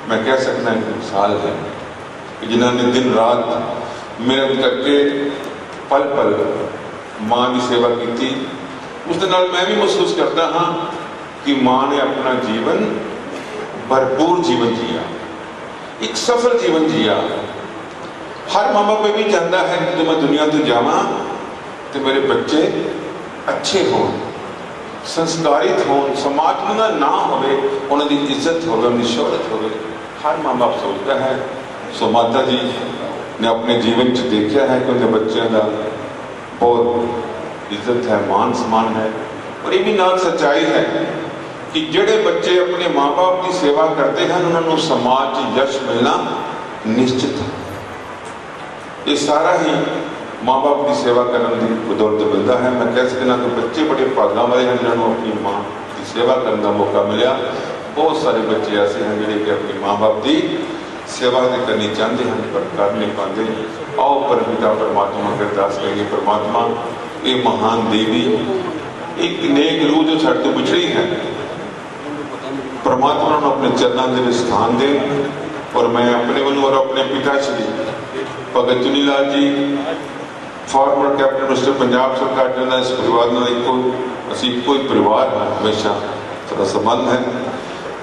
मैं कह सकता एक मिसाल है कि जिन्होंने दिन रात मेहनत करके पल पल मां की सेवा की। उसके नाल मैं भी महसूस करता हाँ कि मां ने अपना जीवन भरपूर जीवन जिया, एक सफल जीवन जिया। हर माँ बाप भी चाहता है कि जो मैं दुनिया तो जावा तो मेरे बच्चे अच्छे हों, संस्कारित हों, समाज में ना होवे, उन्होंने इज्जत होवे, उनकी शोहरत होवे, हर माँ बाप सोचता है। सो माता जी ने अपने जीवन च देखा है कि उनके बच्चों का बहुत इज्जत है, मान सम्मान है। और ये भी नाल सच्चाई है कि जेड़े बच्चे अपने माँ बाप की सेवा करते हैं उन्होंने समाज च यश मिलना निश्चित है। ये सारा ही माँ बाप की सेवा करने की बदौलत मिलता है। मैं कह सकता कि बच्चे बड़े भागा वाले हैं जिन्होंने अपनी माँ की सेवा करने का मौका मिला। बहुत सारे बच्चे ऐसे हैं जिन्हें कि अपनी माँ बाप की सेवा करनी चाहते हैं पर कर नहीं पाते। आओ परमपिता परमात्मा के अरदास करिए, परमात्मा ये महान देवी एक नेक रूह जो छड़ तो बिछड़ी है, परमात्मा ने अपने चरणों में स्थान दे। और मैं अपने वालों और अपने पिता श्री भगत चुनीलाल जी फॉर्मर कैबिनेट मिनिस्टर पंजाब सरकार जिन्होंने इस परिवार में एको ही परिवार है, हमेशा सारा संबंध है।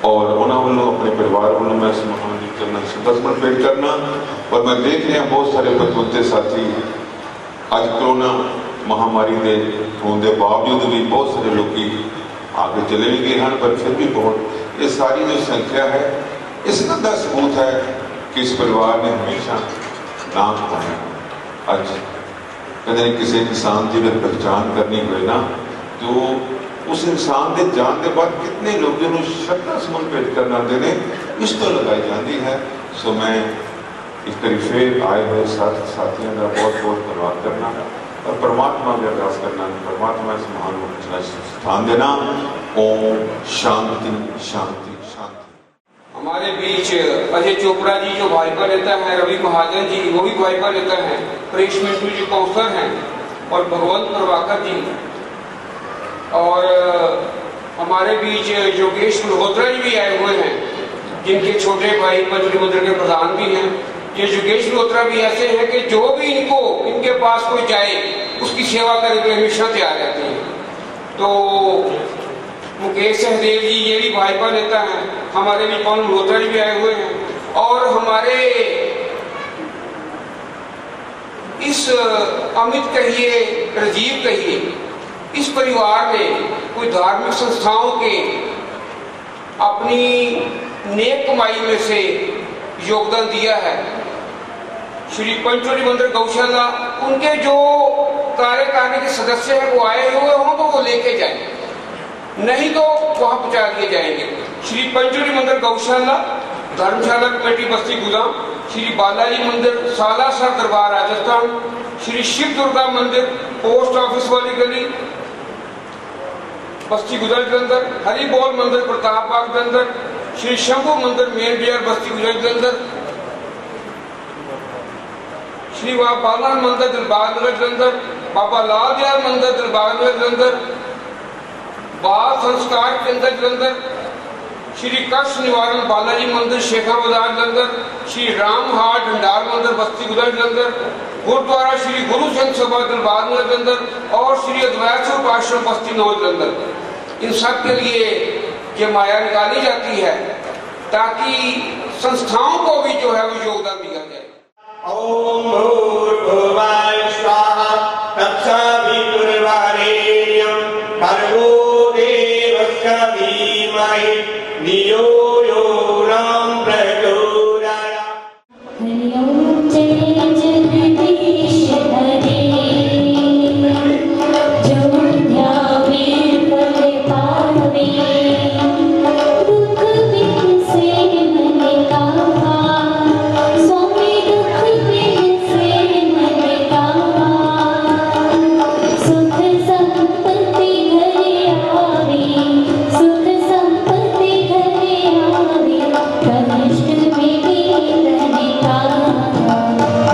और उन्होंने अपने परिवार वालों मैं इस महान चरणों श्रद्धा भेंट करना। और मैं देख रहा बहुत सारे बचपनते साथी अज कोरोना महामारी के होने के बावजूद भी बहुत सारे लोग आगे चले भी गए हैं, पर फिर भी बहुत ये सारी जो संख्या है इस का सबूत है कि इस परिवार ने हमेशा नाम पाया। अज कदे किसी इंसान की अगर पहचान करनी हुए ना तो उस इंसान के जान के बाद कितने लोगों को श्रद्धा सुमन भेंट करना देने इस तो लगाई जाती है। सो मैं इस करीब फिर आए हुए साथियों का बहुत बहुत धन्यवाद करना और परमात्मा की अरदास करना, परमात्मा इस महान को स्थान देना। ओम शांति शांति शांति। हमारे बीच अजय चोपड़ा जी जो भाजपा नेता है, रवि महाजन जी वो भी भाजपा नेता है, परेश मिंटू जी काउंसलर हैं और भगवंत प्रभाकर जी, और हमारे बीच योगेश मल्होत्रा जी भी आए हुए हैं जिनके छोटे भाई मंत्री मंदिर के प्रधान भी हैं। ये योगेश मल्होत्रा भी ऐसे हैं कि जो भी इनके पास कोई जाए उसकी सेवा करने के लिए हमेशा तैयार रहते हैं। तो मुकेश सहदेव जी ये भी भाजपा नेता हैं, हमारे भी पवन मल्होत्रा जी भी आए हुए हैं। और हमारे इस अमित कहिए, राजीव कहिए, इस परिवार ने कोई धार्मिक संस्थाओं के अपनी नेक कमाई में से योगदान दिया है। श्री पंचोली मंदिर गौशाला उनके जो कार्यकारिणी के सदस्य हैं वो आए हुए हों तो वो लेके जाए, नहीं तो वहां पहुंचा दिए जाएंगे। श्री पंचोली मंदिर गौशाला, धर्मशाला कमेटी बस्ती गुदाम, श्री बालाजी मंदिर सालासर दरबार राजस्थान, श्री शिव दुर्गा मंदिर पोस्ट ऑफिस वाली गली बस्ती गुजर जलंधर, हरि बोल मंदिर प्रताप बाग जलंधर, श्री शंभू मंदिर मेन बाजार बस्ती गुजर जलंधर, श्री बाबा मंदिर दिलबाग नगर जलंधर, बाबा लाल दयाल मंदिर दिलबाग नगर जलंधर, बाल संस्कार केंद्र जलंधर, श्री कष्ट निवारण बालाजी मंदिर शेखा बाजार जलंधर, श्री राम हाट भंडार मंदिर बस्ती गुजर जलंधर, गुरुद्वारा श्री गुरु संघ सभा दिलबाग नगर जलंधर और श्री अद्वैत स्वरूप आश्रम बस्ती नौ जलंधर। इन सब के लिए ये माया निकाली जाती है ताकि संस्थाओं को भी जो है वो योगदान दिया जाए। ओम भूर्भुवः स्वाहा तत्सवितुर्वरेण्यं भर्गो देवस्य धीमहि धियो यो न प्रचोदयात्। हरि ओम जय जगदीश हरे, जो ध्यावे पद पावे, दुख बिन से मन कावा, स्वामी दुख बिन से मन कावा, सुख संपत्ति घरे आवे, सुख संपत्ति घरे आवे, कनिष्ठ में तने कावा।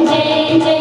जय जय